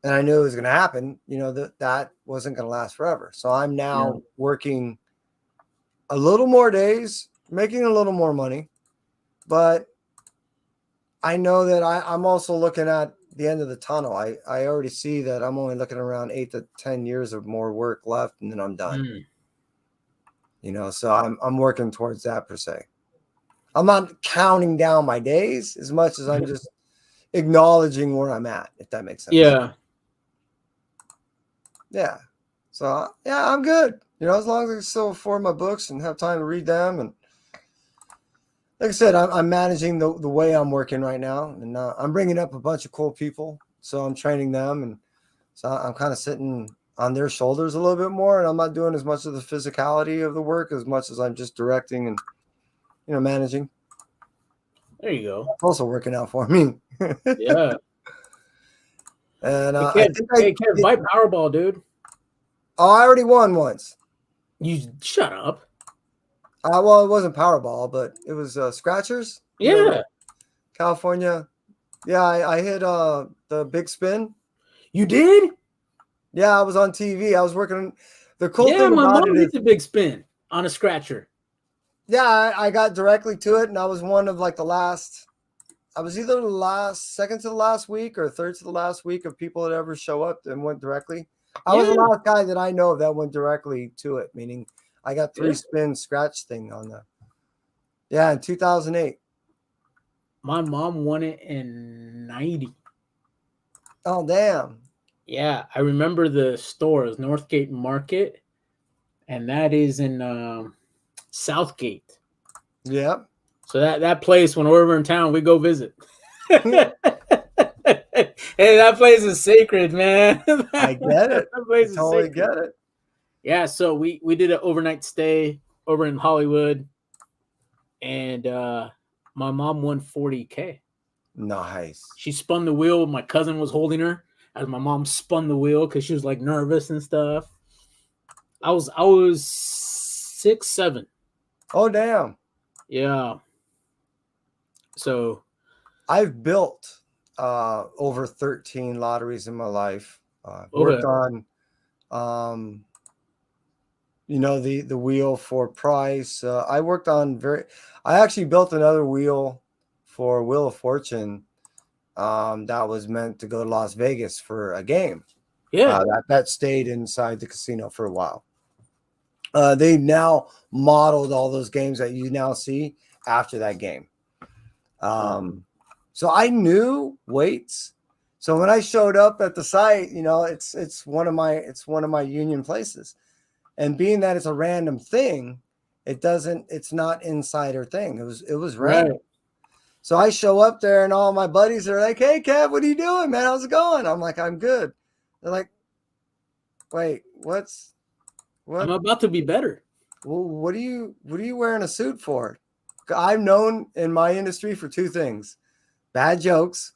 and I knew it was going to happen, that wasn't going to last forever. So I'm now working a little more days, making a little more money, but I know that I'm also looking at the end of the tunnel. I already see that I'm only looking around 8 to 10 years of more work left, and then I'm done. So I'm working towards that per se. I'm not counting down my days as much as I'm just acknowledging where I'm at, if that makes sense. Yeah. Yeah. So I'm good. As long as I can still afford my books and have time to read them. And like I said, I'm managing the way I'm working right now. And I'm bringing up a bunch of cool people. So I'm training them. And so I'm kind of sitting on their shoulders a little bit more. And I'm not doing as much of the physicality of the work as much as I'm just directing and, managing. There you go. It's also working out for me. Yeah. And hey, kid, buy Powerball, dude. Oh, I already won once. You shut up. Well, it wasn't Powerball, but it was Scratchers. Yeah. California. Yeah, I hit the big spin. You did? Yeah, I was on TV. I was working. The cool thing my about mom it hit is the big spin on a scratcher. Yeah, I got directly to it, and I was one of like the last. I was either second to the last week or third to the last week of people that ever show up and went directly. I was the last guy that I know of that went directly to it, meaning I got 3 spin scratch thing on the. Yeah, in 2008. My mom won it in 90. Oh, damn. Yeah, I remember the store. It was Northgate Market, and that is in Southgate. Yep. So that place, when we're in town, we go visit. Hey, that place is sacred, man. I get it. That place is totally sacred. get it. Yeah, so we did an overnight stay over in Hollywood, and my mom won $40K. Nice. She spun the wheel. My cousin was holding her, as my mom spun the wheel because she was like nervous and stuff. I was 6, 7. Oh, damn. Yeah. So I've built over 13 lotteries in my life. Worked okay. on the wheel for price. I actually built another wheel for Wheel of Fortune that was meant to go to Las Vegas for a game. Yeah. That stayed inside the casino for a while. They now modeled all those games that you now see after that game. So I knew weights. So when I showed up at the site, it's one of my union places. And being that it's a random thing, it's not insider thing. It was Right. random. So I show up there and all my buddies are like, "Hey Kev, what are you doing, man? How's it going?" I'm like, "I'm good." They're like, "Wait, what? I'm about to be better. Well, what are you wearing a suit for?" I'm known in my industry for two things: bad jokes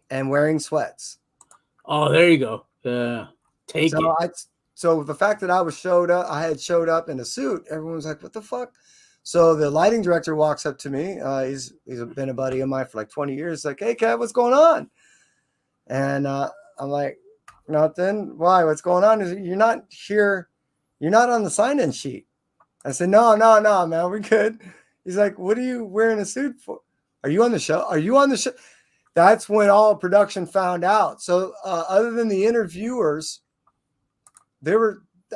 and wearing sweats. Oh, there you go. Yeah. Take it. So the fact that I had showed up in a suit, everyone was like, "What the fuck?" So the lighting director walks up to me. He's been a buddy of mine for like 20 years. Like, "Hey, Kev, what's going on?" And I'm like, "Nothing. Why? What's going on? Is you're not here? You're not on the sign-in sheet." I said, "No, man, we're good." He's like, "What are you wearing a suit for? Are you on the show? Are you on the show?" That's when all production found out. So other than the interviewers,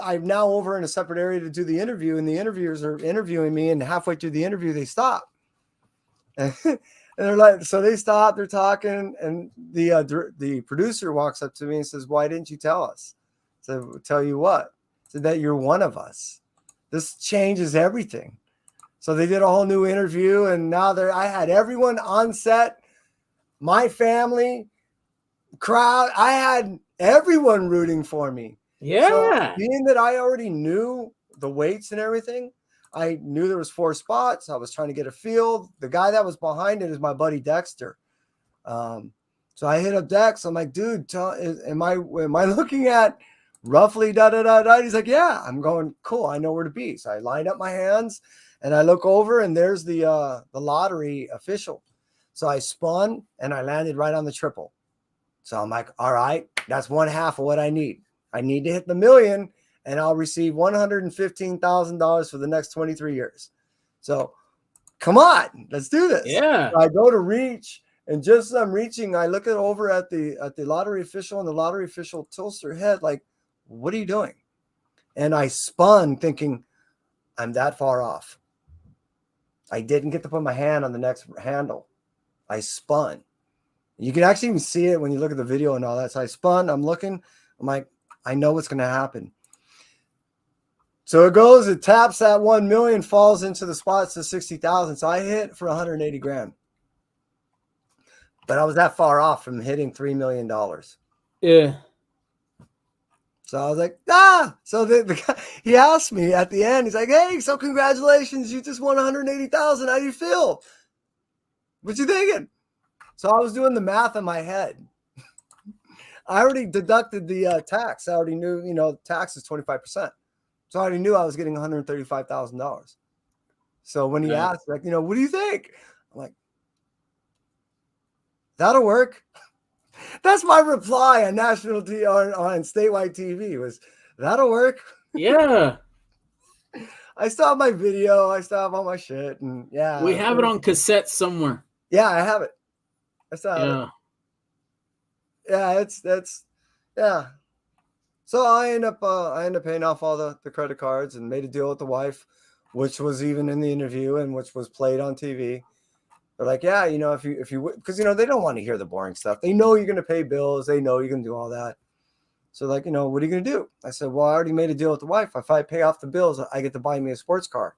I'm now over in a separate area to do the interview, and the interviewers are interviewing me, and halfway through the interview, they stop. And they're like, so they stop, they're talking, and the producer walks up to me and says, "Why didn't you tell us?" So tell you what? So that you're one of us. This changes everything. So they did a whole new interview, and now I had everyone on set, my family, crowd. I had everyone rooting for me. So Yeah. being that I already knew the weights and everything, I knew there was 4 spots. I was trying to get a feel. The guy that was behind it is my buddy Dexter. So I hit up Dex. I'm like, "Dude, am I looking at roughly da da da da?" He's like, "Yeah." I'm going, "Cool. I know where to be." So I lined up my hands and I look over, and there's the lottery official. So I spun and I landed right on the triple. So I'm like, "All right, that's one half of what I need. I need to hit the million, and I'll receive $115,000 for the next 23 years. So come on, let's do this." Yeah. So I go to reach, and just as I'm reaching, I look over at the lottery official, and the lottery official tilts her head like, "What are you doing?" And I spun thinking, I'm that far off. I didn't get to put my hand on the next handle. I spun. You can actually even see it when you look at the video and all that. So I spun, I'm looking, I'm like, I know what's going to happen. So it goes, it taps that 1 million, falls into the spots to 60,000. So I hit for 180 grand. But I was that far off from hitting $3 million. Yeah. So I was like, ah. So the guy, he asked me at the end, he's like, "Hey, so congratulations, you just won 180,000. How do you feel? What you thinking?" So I was doing the math in my head. I already deducted the tax. I already knew, tax is 25%. So I already knew I was getting $135,000. So when he asked, like, "What do you think?" I'm like, "That'll work." That's my reply on national TV on statewide TV was, "That'll work." Yeah. I still have my video. I still have all my shit, and We have it on cassette somewhere. Yeah, I have it. I still have it. Yeah. Yeah, yeah. So I end up paying off all the credit cards and made a deal with the wife, which was even in the interview and which was played on TV. They're like, "Yeah, if you because they don't want to hear the boring stuff. They know you're going to pay bills. They know you're going to do all that. So like, what are you going to do?" I said, "Well, I already made a deal with the wife. If I pay off the bills, I get to buy me a sports car."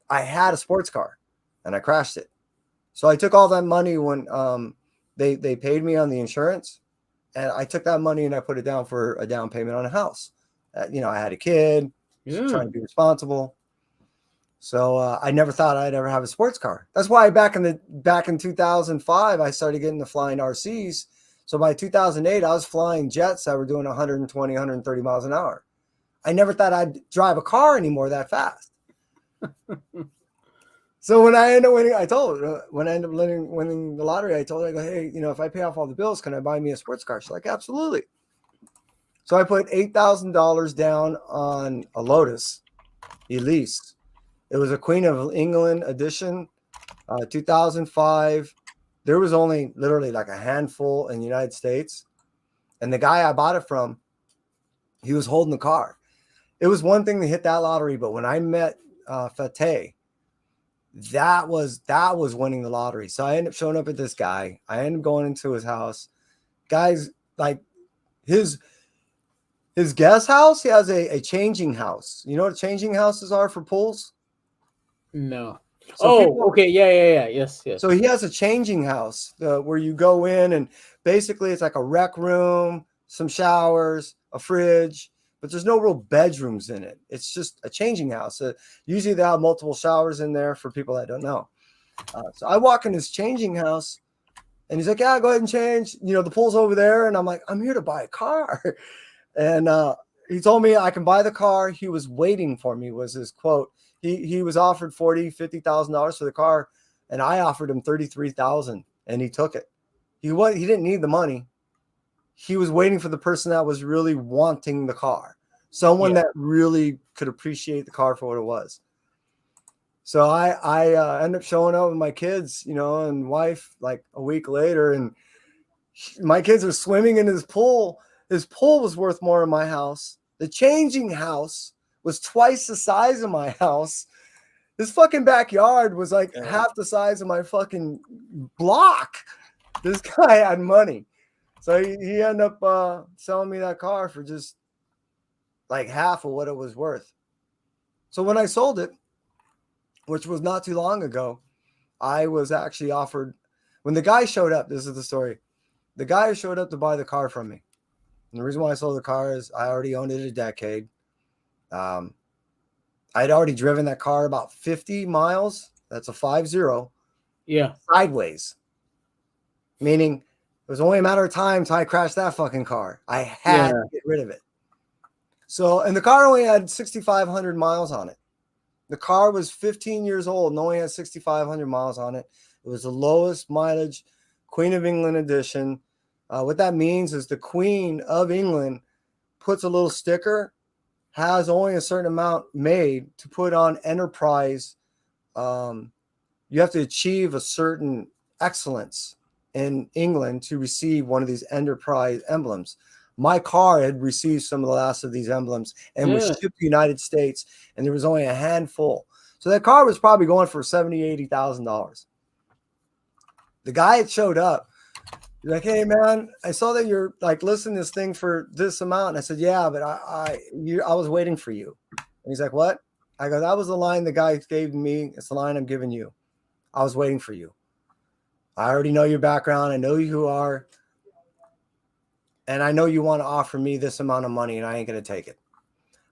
I had a sports car, and I crashed it. So I took all that money when they paid me on the insurance, and I took that money and I put it down for a down payment on a house. I had a kid, trying to be responsible. So I never thought I'd ever have a sports car. That's why back in 2005, I started getting the flying RCs. So by 2008, I was flying jets that were doing 120, 130 miles an hour. I never thought I'd drive a car anymore that fast. So when I ended up winning, I told her, when I ended up winning the lottery, I told her, I go, hey, if I pay off all the bills, can I buy me a sports car? She's like, absolutely. So I put $8,000 down on a Lotus Elise. It was a Queen of England edition, 2005. There was only literally like a handful in the United States. And the guy I bought it from, he was holding the car. It was one thing to hit that lottery, but when I met Fateh, that was winning the lottery. So I ended up showing up at this guy. I ended up going into his house. Guys, like his guest house, he has a changing house. You know what changing houses are for pools? No. So okay. Yeah. Yes. So he has a changing house where you go in and basically it's like a rec room, some showers, a fridge, but there's no real bedrooms in it. It's just a changing house. Usually they have multiple showers in there for people that don't know. So I walk in his changing house and he's like, yeah, go ahead and change. The pool's over there. And I'm like, I'm here to buy a car. And he told me I can buy the car. He was waiting for me was his quote. He was offered $50,000 for the car. And I offered him $33,000 and he took it. He didn't need the money. He was waiting for the person that was really wanting the car. Someone that really could appreciate the car for what it was. So I ended up showing up with my kids, and wife like a week later, and my kids are swimming in his pool. His pool was worth more in my house. The changing house was twice the size of my house. This fucking backyard was like half the size of my fucking block. This guy had money. So he ended up selling me that car for just like half of what it was worth. So when I sold it, which was not too long ago, I was actually offered, when the guy showed up, this is the story. The guy showed up to buy the car from me. And the reason why I sold the car is I already owned it a decade. I'd already driven that car about 50 miles. That's a 50. Yeah. Sideways. Meaning it was only a matter of time until I crashed that fucking car. I had to get rid of it. So, and the car only had 6,500 miles on it. The car was 15 years old and only had 6,500 miles on it. It was the lowest mileage Queen of England edition. What that means is the Queen of England puts a little sticker, has only a certain amount made to put on Enterprise. You have to achieve a certain excellence in England to receive one of these Enterprise emblems. My car had received some of the last of these emblems and was shipped to the United States, and there was only a handful. So that car was probably going for $70,000, $80,000. The guy had showed up. He's like, hey, man, I saw that you're like listing this thing for this amount. And I said, yeah, but I was waiting for you. And he's like, what? I go, that was the line the guy gave me. It's the line I'm giving you. I was waiting for you. I already know your background. I know who you are. And I know you want to offer me this amount of money and I ain't going to take it.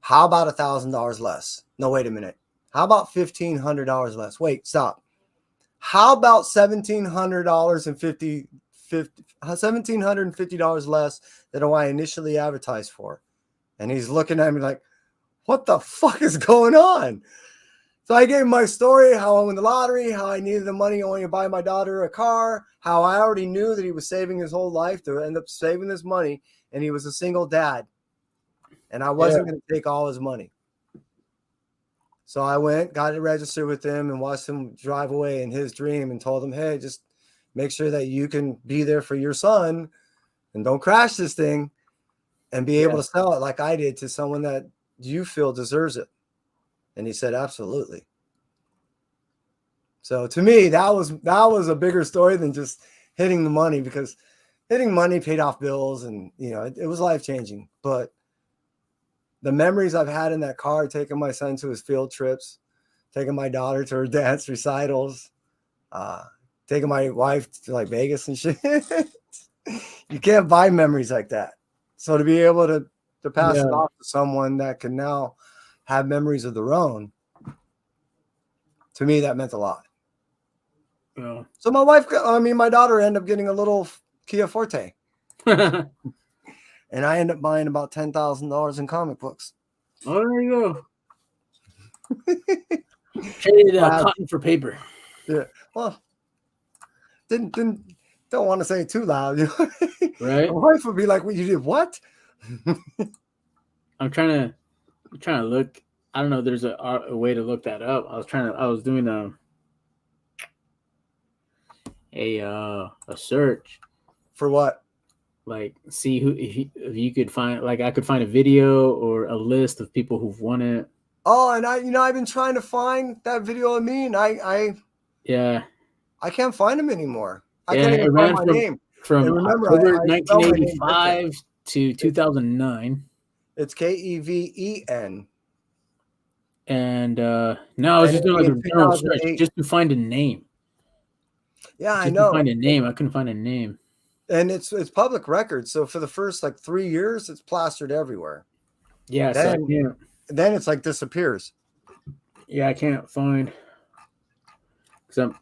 How about $1,000 less? No, wait a minute. How about $1,500 less? Wait, stop. How about $1,750 less than what I initially advertised for? And he's looking at me like, what the fuck is going on? So I gave him my story, how I won the lottery, how I needed the money only to buy my daughter a car, how I already knew that he was saving his whole life to end up saving this money, and he was a single dad. And I wasn't going to take all his money. So I went, got it registered with him, and watched him drive away in his dream and told him, hey, just make sure that you can be there for your son and don't crash this thing and be able to sell it like I did to someone that you feel deserves it. And he said, absolutely. So to me, that was a bigger story than just hitting the money, because hitting money paid off bills and, it was life-changing. But the memories I've had in that car, taking my son to his field trips, taking my daughter to her dance recitals, taking my wife to like Vegas and shit. You can't buy memories like that. So to be able to pass it off to someone that can now have memories of their own, to me, that meant a lot. Yeah. So my daughter ended up getting a little Kia Forte. And I end up buying about $10,000 in comic books. Oh, there you go. Traded cotton for paper. Yeah. Well, don't want to say it too loud. Right. My wife would be like, "What you did? What?" I'm trying to look. I don't know. There's a way to look that up. I was doing a search For what? like see who if you could find, like I could find a video or a list of people who've won it. Oh, and I've been trying to find that video of me, and I can't find him anymore. I can't even find my name. From and remember, October I spell my name 1985 to 2009. It's Keven. And no, I was just doing like a general search just to find a name. Yeah, just I know. To find a name. I couldn't find a name. And it's public record. So for the first like 3 years, it's plastered everywhere. Yeah. Then it's like disappears. Yeah, I can't find. So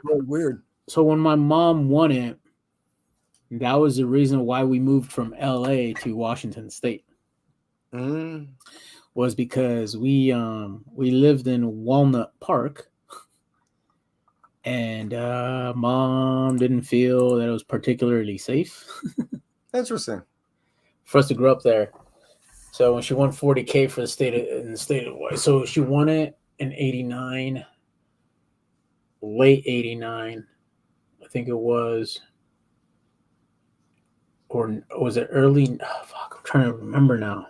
weird. So when my mom won it, that was the reason why we moved from LA to Washington State. Was because we lived in Walnut Park, and mom didn't feel that it was particularly safe. Interesting. For us to grow up there. So when she won $40K for the state of so she won it in 89, late 89, I think it was, or was it early? Oh, fuck, I'm trying to remember now.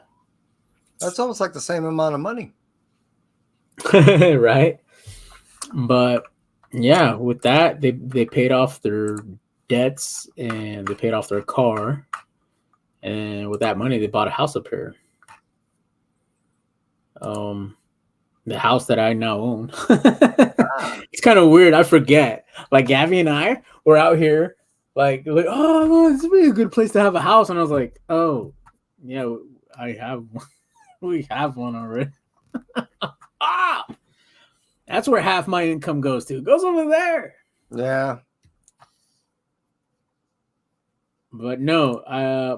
That's almost like the same amount of money. Right? But yeah, with that, they paid off their debts and they paid off their car. And with that money, they bought a house up here. The house that I now own. It's kind of weird. I forget. Like Gabby and I were out here, like oh, this would be a good place to have a house. And I was like, oh, yeah, I have one. We have one already. That's where half my income goes to. It goes over there. Yeah. But no,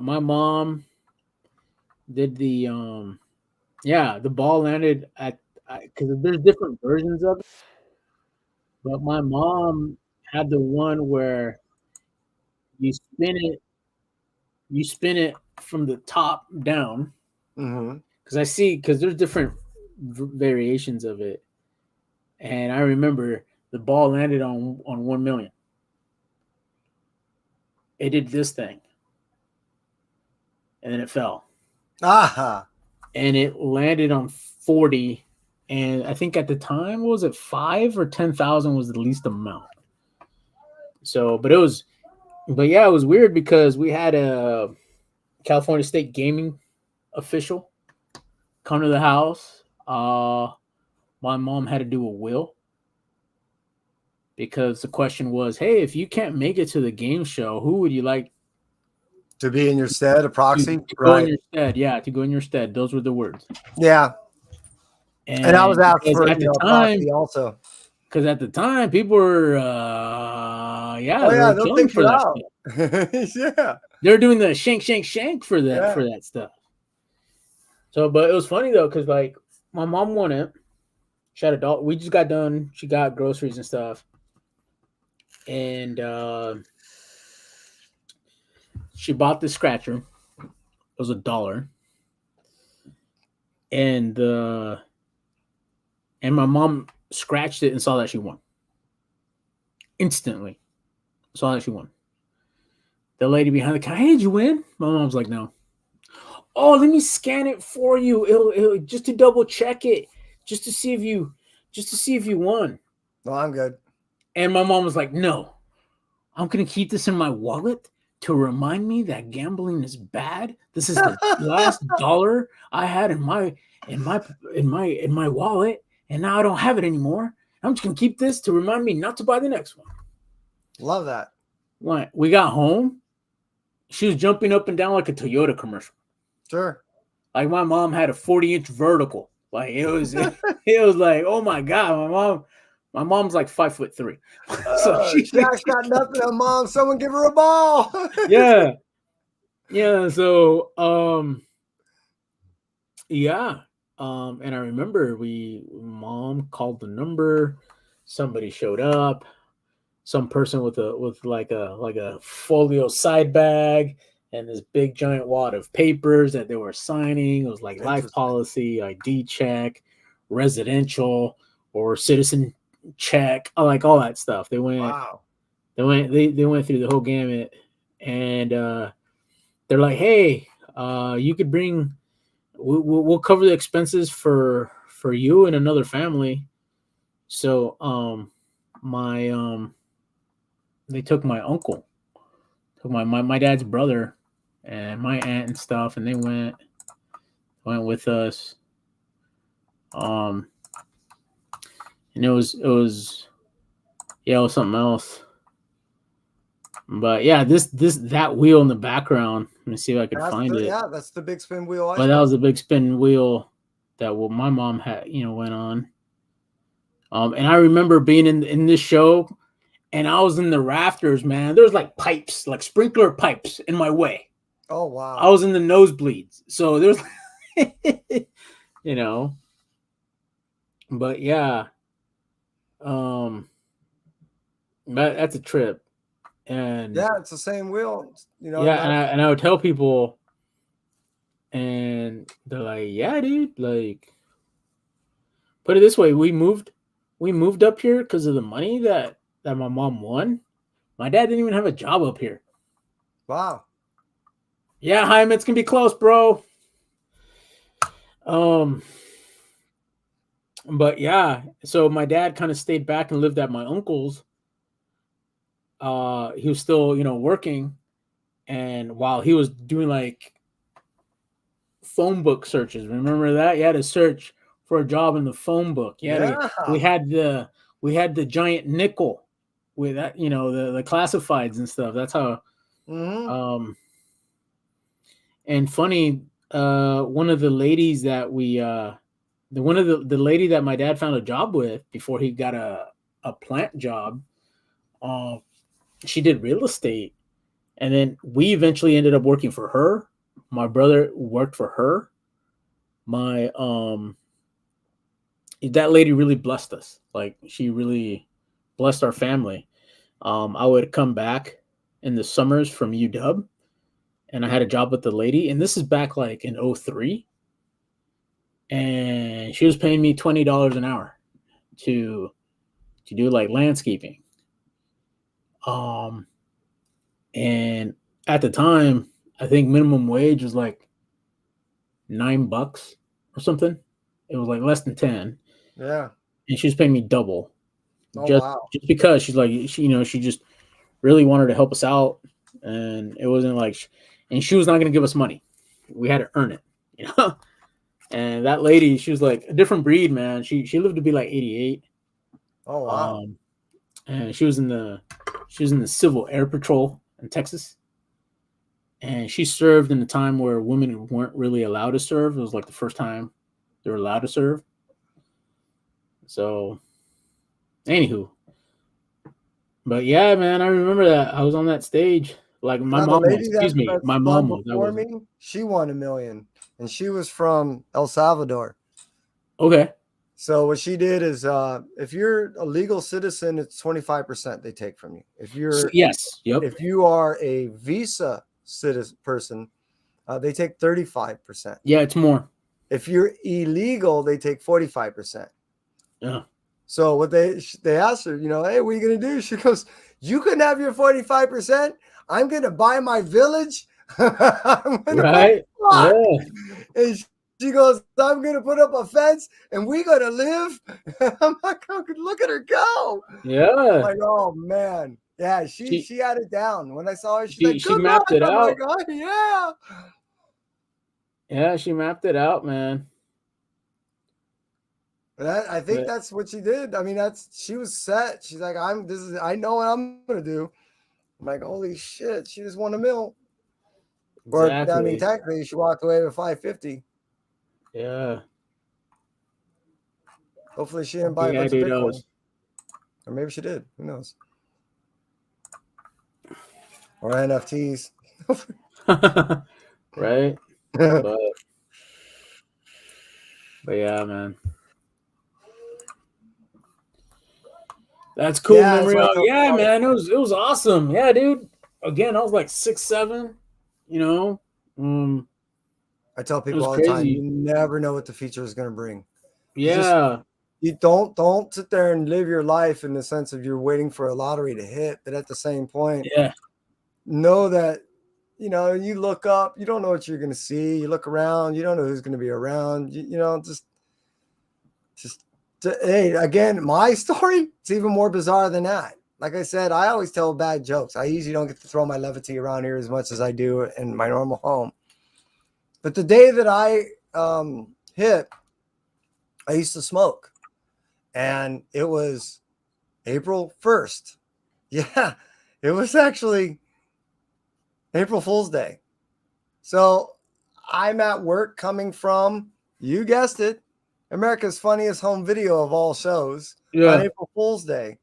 my mom did the the ball landed at, because there's different versions of it, but my mom had the one where you spin it from the top down. Because there's different variations of it, and I remember the ball landed on 1 million. It did this thing, and then it fell. And it landed on 40, and I think at the time, what was it, 5 or 10,000 was the least amount. So, but it was weird because we had a California State gaming official come to the house. My mom had to do a will because the question was, hey, if you can't make it to the game show, who would you like to be in your stead, a proxy? To go in your stead. Yeah, to go in your stead. Those were the words. Yeah. And I was asked for at the time also. Because at the time, people were, they'll killing for that out. Yeah. They're doing the shank for that for that stuff. So, but it was funny though, because like my mom won it. She had a dog. We just got done. She got groceries and stuff, and she bought the scratcher. It was $1, and my mom scratched it and saw that she won. Instantly, saw that she won. The lady behind the counter, hey, did you win? My mom's like, no. Oh, let me scan it for you. It'll just to double check it, just to see if you won. No, I'm good. And my mom was like, no, I'm gonna keep this in my wallet to remind me that gambling is bad. This is the last dollar I had in my wallet, and now I don't have it anymore. I'm just gonna keep this to remind me not to buy the next one. Love that. When we got home, she was jumping up and down like a Toyota commercial. Sure. Like my mom had a 40-inch vertical. Like it was like, oh my God, my mom My mom's like 5'3", so Shaq's got nothing on mom. Someone give her a ball. yeah, yeah. So yeah, and I remember mom called the number. Somebody showed up. Some person with like a folio side bag and this big giant wad of papers that they were signing. It was like life Interesting. policy, ID check, residential or citizen check, like all that stuff. Wow. They went through the whole gamut, and they're like, "Hey, you could bring. We'll cover the expenses for you and another family." So my they took my uncle, took my dad's brother, and my aunt and stuff, and they went with us. Um, and it was yeah, it was something else. But yeah, that wheel in the background. Let me see if I could find it. That's the big spin wheel I But that saw. was a big spin wheel that my mom had, went on. And I remember being in this show, and I was in the rafters, man. There was like pipes, like sprinkler pipes in my way. Oh I wow. was in the nosebleeds, so there's, you know. But yeah, um, that's a trip, and Yeah, it's the same wheel. yeah, That and I would tell people, and they're like, "Yeah, dude, like, put it this way, we moved up here because of the money that my mom won. My dad didn't even have a job up here. wow. Yeah, Hyman, it's gonna be close, bro. Um, but yeah, so my dad kind of stayed back and lived at my uncle's. He was still, working, and while he was doing like phone book searches, remember that you had to search for a job in the phone book. Yeah. We had the giant nickel with that, the classifieds and stuff. That's how. Mm-hmm. And funny, one of the ladies that the lady that my dad found a job with before he got a plant job, uh, she did real estate, and then we eventually ended up working for her. My brother worked for her. My That lady really blessed us. Like, she really blessed our family. I would come back in the summers from UW, and I had a job with the lady, and this is back like in '03, and she was paying me $20 an hour to do like landscaping. Um, and at the time, I think minimum wage was like $9 or something. It was like less than 10, Yeah. and she was paying me double, Oh just wow. just because she's like, she just really wanted to help us out, and it wasn't like, and she was not going to give us money. We had to earn it, you know. And that lady, she was like a different breed, man. She lived to be like 88. Oh wow. Um, and she was in the Civil Air Patrol in Texas, and she served in a time where women weren't really allowed to serve. It was like the first time they were allowed to serve. So, anywho, but yeah, man, I remember that I was on that stage. Like, my Now the mom was. lady Excuse me, that's my gone mom was. That before wasn't. me, she won $1 million, and she was from El Salvador. Okay. So what she did is, if you're a legal citizen, it's 25% they take from you. So, yes. Yep. If you are a visa citizen person, they take 35%. Yeah, it's more. If you're illegal, they take 45%. Yeah. So what they asked her, hey, what are you gonna do? She goes, you can have your 45%. I'm gonna buy my village. I'm gonna Right. fuck. Yeah. And she goes, I'm gonna put up a fence and we're gonna live. I'm like, look at her go. I'm Yeah. like, oh man. Yeah, She she had it down. When I saw her, she's she like, she good luck. mapped it I'm like, out. oh yeah. Yeah, she mapped it out, man. I think But that's what she did. I mean, she was set. She's like, I know what I'm gonna do. I'm like, holy shit, she just won $1 million. Or I mean, exactly. technically, she walked away with 550. Yeah. Hopefully, she didn't buy a Yeah, bunch of dude. Bitcoin. Or maybe she did. Who knows? Or NFTs. Right? But yeah, man. That's cool, Yeah, that's memory. what I Oh, told yeah, my wife. man. It was awesome. Yeah, dude. Again, I was like 6'7", you know. I tell It people was all the time, you crazy. never know what the future is going to bring. Yeah. You don't sit there and live your life in the sense of you're waiting for a lottery to hit, but at the same point, Yeah. know that you look up, you don't know what you're going to see. You look around, you don't know who's going to be around. Just hey, again, my story, it's even more bizarre than that. Like I said, I always tell bad jokes. I usually don't get to throw my levity around here as much as I do in my normal home. But the day that I hit, I used to smoke, and it was April 1st. Yeah, it was actually April Fool's Day. So I'm at work coming from, you guessed it, America's Funniest Home Video of all shows on Yeah. April Fool's Day.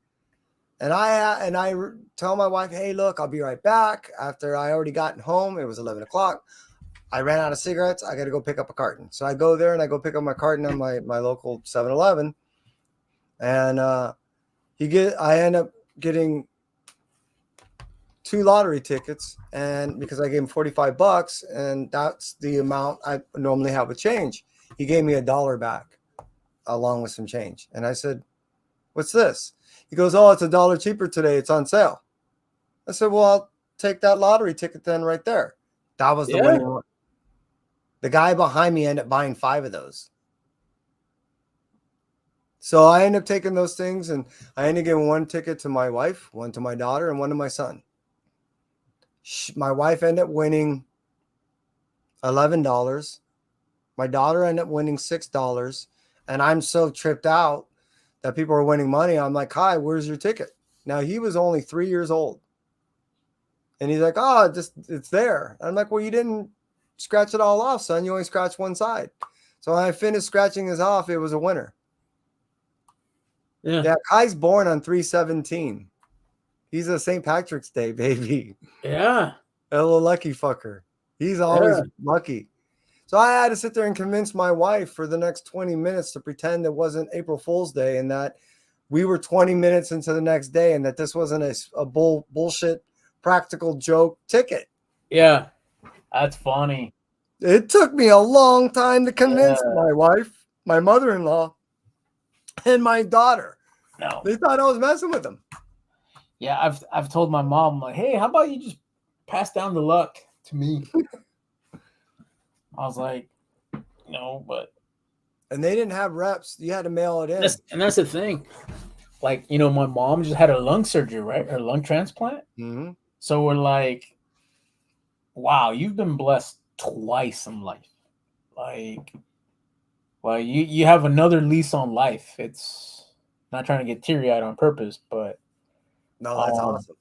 And I tell my wife, hey, look, I'll be right back. After I already gotten home, it was 11 o'clock. I ran out of cigarettes. I got to go pick up a carton. So I go there and I go pick up my carton on my local 7-Eleven. And I end up getting 2 lottery tickets, and because I gave him $45, and that's the amount I normally have with change. He gave me $1 back along with some change. And I said, what's this? He goes, oh, it's $1 cheaper today. It's on sale. I said, well, I'll take that lottery ticket then right there. That was the Yeah. winning one. The guy behind me ended up buying 5 of those. So I ended up taking those things, and I ended up giving 1 ticket to my wife, 1 to my daughter, and 1 to my son. My wife ended up winning $11. My daughter ended up winning $6. And I'm so tripped out that people are winning money. I'm like, hi, where's your ticket? Now, he was only 3 years old. And he's like, oh, it's there. I'm like, well, you didn't scratch it all off, son. You only scratched one side. So when I finished scratching his off, it was a winner. Yeah. Yeah, Kai's born on 3/17. He's a St. Patrick's Day baby. Yeah. A little lucky fucker. He's always lucky. So I had to sit there and convince my wife for the next 20 minutes to pretend it wasn't April Fool's Day, and that we were 20 minutes into the next day, and that this wasn't a bullshit practical joke ticket. Yeah. That's funny. It took me a long time to convince Yeah. my wife, my mother-in-law, and my daughter. No. They thought I was messing with them. Yeah, I've told my mom, like, hey, how about you just pass down the luck to me? I was like, no, but And they didn't have reps. You had to mail it in. that's the thing. Like, my mom just had a lung surgery, right? Or lung transplant. Mm-hmm. So we're like, wow, you've been blessed twice in life. Like, well, you have another lease on life. It's not trying to get teary-eyed on purpose, but No, that's awesome.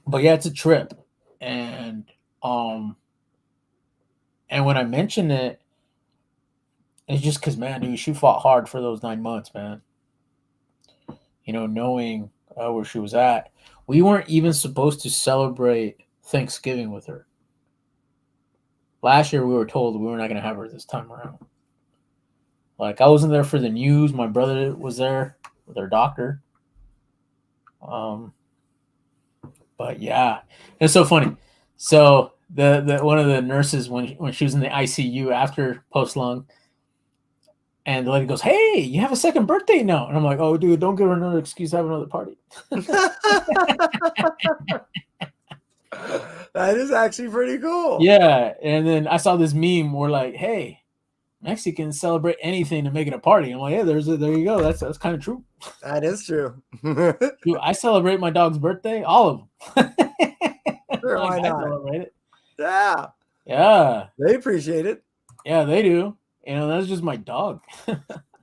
But yeah, it's a trip. And when I mention it, it's just because, man, dude, she fought hard for those 9 months, man. Knowing where she was at. We weren't even supposed to celebrate Thanksgiving with her. Last year, we were told we were not going to have her this time around. Like, I wasn't there for the news. My brother was there with her doctor. But yeah, it's so funny. So the one of the nurses, when she was in the ICU after post lung, and the lady goes, "Hey, you have a second birthday now," and I'm like, "Oh, dude, don't give her another excuse to have another party." That is actually pretty cool. Yeah, and then I saw this meme where like, "Hey, Mexicans celebrate anything to make it a party." I'm like, "Yeah, there you go. That's kind of true." That is true. Dude, I celebrate my dog's birthday, all of them. Sure, Like, why I not? celebrate it. Yeah. Yeah. They appreciate it. Yeah, they do. That's just my dog.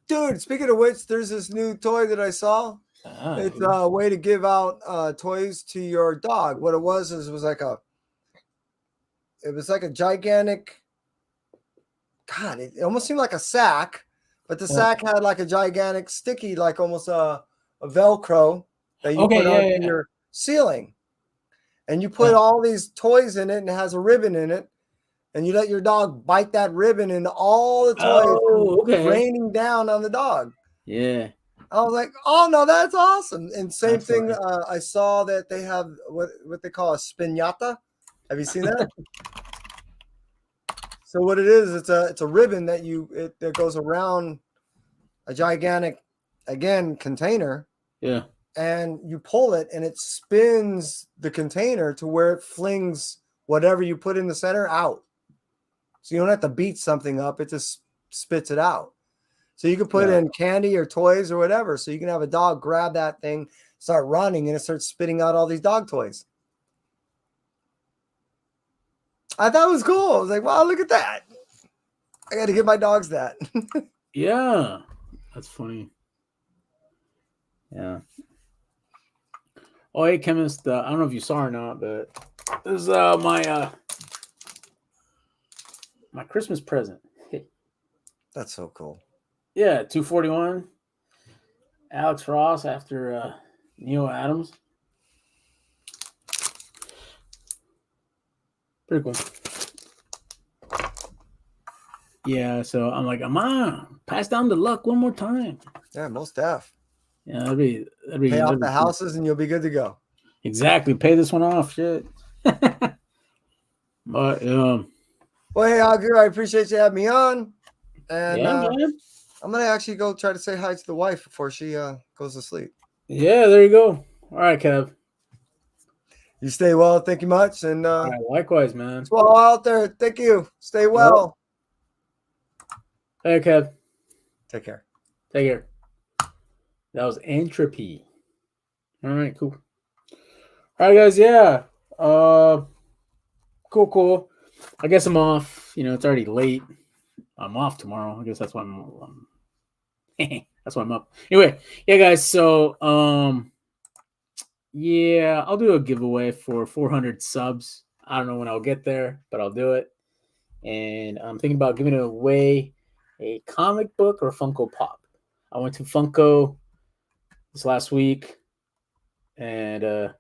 Dude, speaking of which, there's this new toy that I saw. It's a way to give out toys to your dog. What it was like a gigantic, God, it almost seemed like a sack, but the sack had like a gigantic sticky, like almost a a Velcro that you put onto your ceiling. And you put all these toys in it and it has a ribbon in it. And you let your dog bite that ribbon and all the toys raining down on the dog. Yeah. I was like, oh, no, that's awesome. And same thing, I saw that they have what they call a spinata. Have you seen that? So what it is, it's a ribbon that that goes around a gigantic, again, container. Yeah. And you pull it and it spins the container to where it flings whatever you put in the center out. So you don't have to beat something up. It just spits it out. So you can put in candy or toys or whatever. So you can have a dog grab that thing, start running, and it starts spitting out all these dog toys. I thought it was cool. I was like, wow, look at that. I got to give my dogs that. Yeah. That's funny. Yeah. Oh, hey, chemist. I don't know if you saw or not, but this is my Christmas present. That's so cool. Yeah, 241. Alex Ross after Neil Adams. Pretty cool. Yeah, so I'm like, pass down the luck one more time. Yeah, most def. Yeah, that'd be pay off the houses and you'll be good to go. Exactly. Pay this one off. Shit. But well, hey, Augur, I appreciate you having me on. And yeah, I'm gonna actually go try to say hi to the wife before she goes to sleep. Yeah, there you go. All right, Kev. You stay well. Thank you much. And all right, likewise, man. Well out there. Thank you. Stay well. Hey, Kev. Take care. Take care. That was Entropy. All right, cool. All right, guys. Yeah. Cool. I guess I'm off. You know, it's already late. I'm off tomorrow. I guess that's why I'm that's why I'm up. Anyway, yeah, guys. So, yeah, I'll do a giveaway for 400 subs. I don't know when I'll get there, but I'll do it. And I'm thinking about giving away a comic book or Funko Pop. I went to Funko this last week, and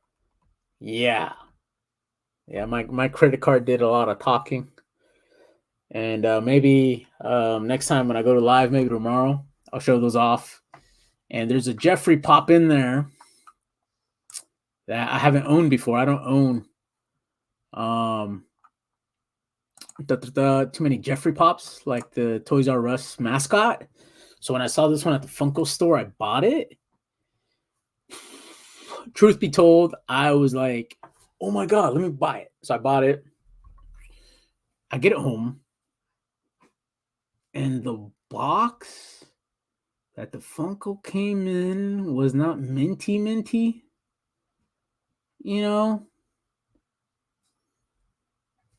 yeah, my credit card did a lot of talking. And maybe next time when I go to live, maybe tomorrow, I'll show those off. And there's a Jeffrey Pop in there that I haven't owned before. I don't own too many Jeffrey Pops, like the Toys R Us mascot. So when I saw this one at the Funko store, I bought it. Truth be told, I was like, oh my God, let me buy it. So I bought it. I get it home. And the box that the Funko came in was not minty. You know?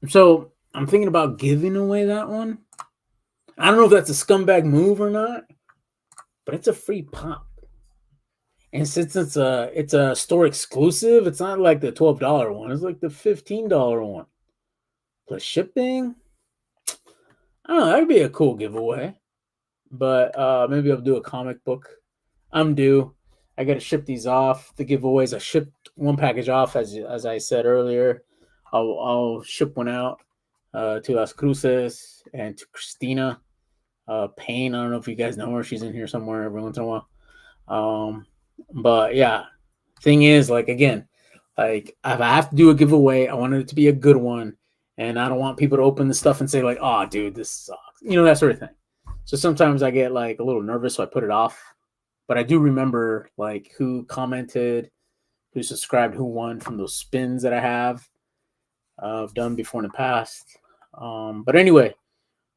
So I'm thinking about giving away that one. I don't know if that's a scumbag move or not, but it's a free pop. And since it's a store exclusive, it's not like the $12 one. It's like the $15 one. Plus shipping. I don't know. That'd be a cool giveaway. But maybe I'll do a comic book. I'm due. I got to ship these off. The giveaways, I shipped one package off, as I said earlier. I'll ship one out to Las Cruces and to Christina Payne. I don't know if you guys know her. She's in here somewhere every once in a while. But yeah, thing is, like, again, like if I have to do a giveaway, I want it to be a good one. And I don't want people to open the stuff and say like, oh, dude, this sucks. You know, that sort of thing. So sometimes I get like a little nervous, so I put it off. But I do remember like who commented, who subscribed, who won from those spins that I have I've done before in the past. But anyway,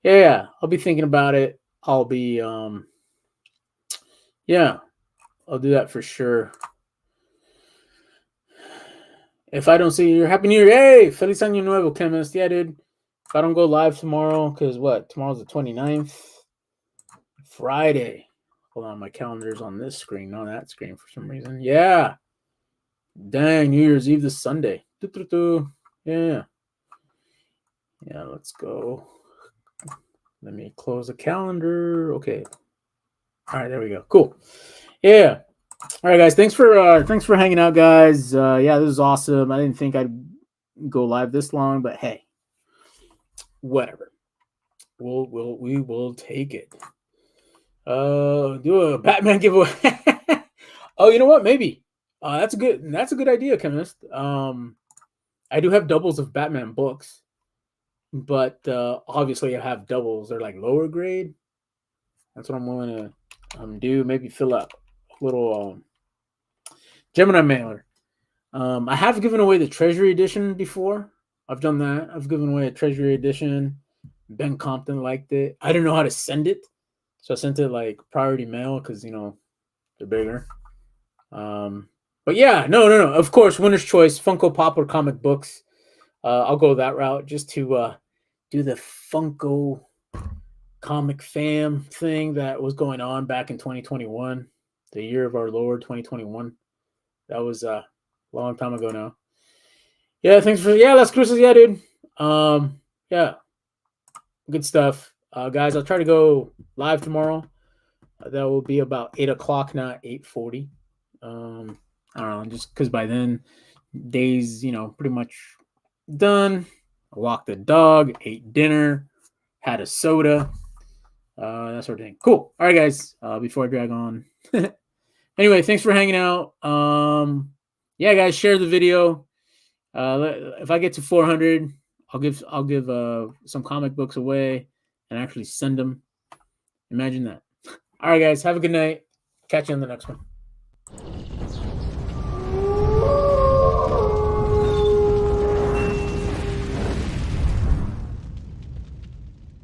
yeah, I'll be thinking about it. I'll be, yeah, I'll do that for sure. If I don't see you, Happy New Year. Hey, Feliz Año Nuevo, Chemist. Yeah, dude. If I don't go live tomorrow, because what? Tomorrow's the 29th. Friday. Hold on, my calendar's on this screen, not that screen for some reason. Yeah. Dang, New Year's Eve this Sunday. Yeah. Yeah, let's go. Let me close the calendar. Okay. All right, there we go. Cool. Yeah. All right, guys. Thanks for hanging out, guys. Yeah, this is awesome. I didn't think I'd go live this long, but hey, whatever. We will take it. Do a Batman giveaway. Oh, you know what? Maybe. That's a good idea, chemist. I do have doubles of Batman books, but obviously I have doubles. They're like lower grade. That's what I'm willing to do. Maybe fill up a little Gemini mailer. I have given away the Treasury Edition before. I've done that. I've given away a Treasury Edition. Ben Compton liked it. I didn't know how to send it, so I sent it like priority mail because they're bigger. But yeah, no. Of course, winner's choice, Funko Pop or comic books. I'll go that route just to do the Funko comic fam thing that was going on back in 2021, the year of our Lord 2021. That was a long time ago now. Yeah, thanks for Las Cruces, yeah, dude. Yeah, good stuff, guys. I'll try to go live tomorrow. That will be about 8 o'clock, not 8:40. I don't know, just because by then, days pretty much done. I walked the dog, ate dinner, had a soda, that sort of thing. Cool. All right, guys. Before I drag on. Anyway, thanks for hanging out. Yeah, guys, share the video. If I get to 400, I'll give some comic books away and actually send them. Imagine that. All right, guys, have a good night. Catch you on the next one.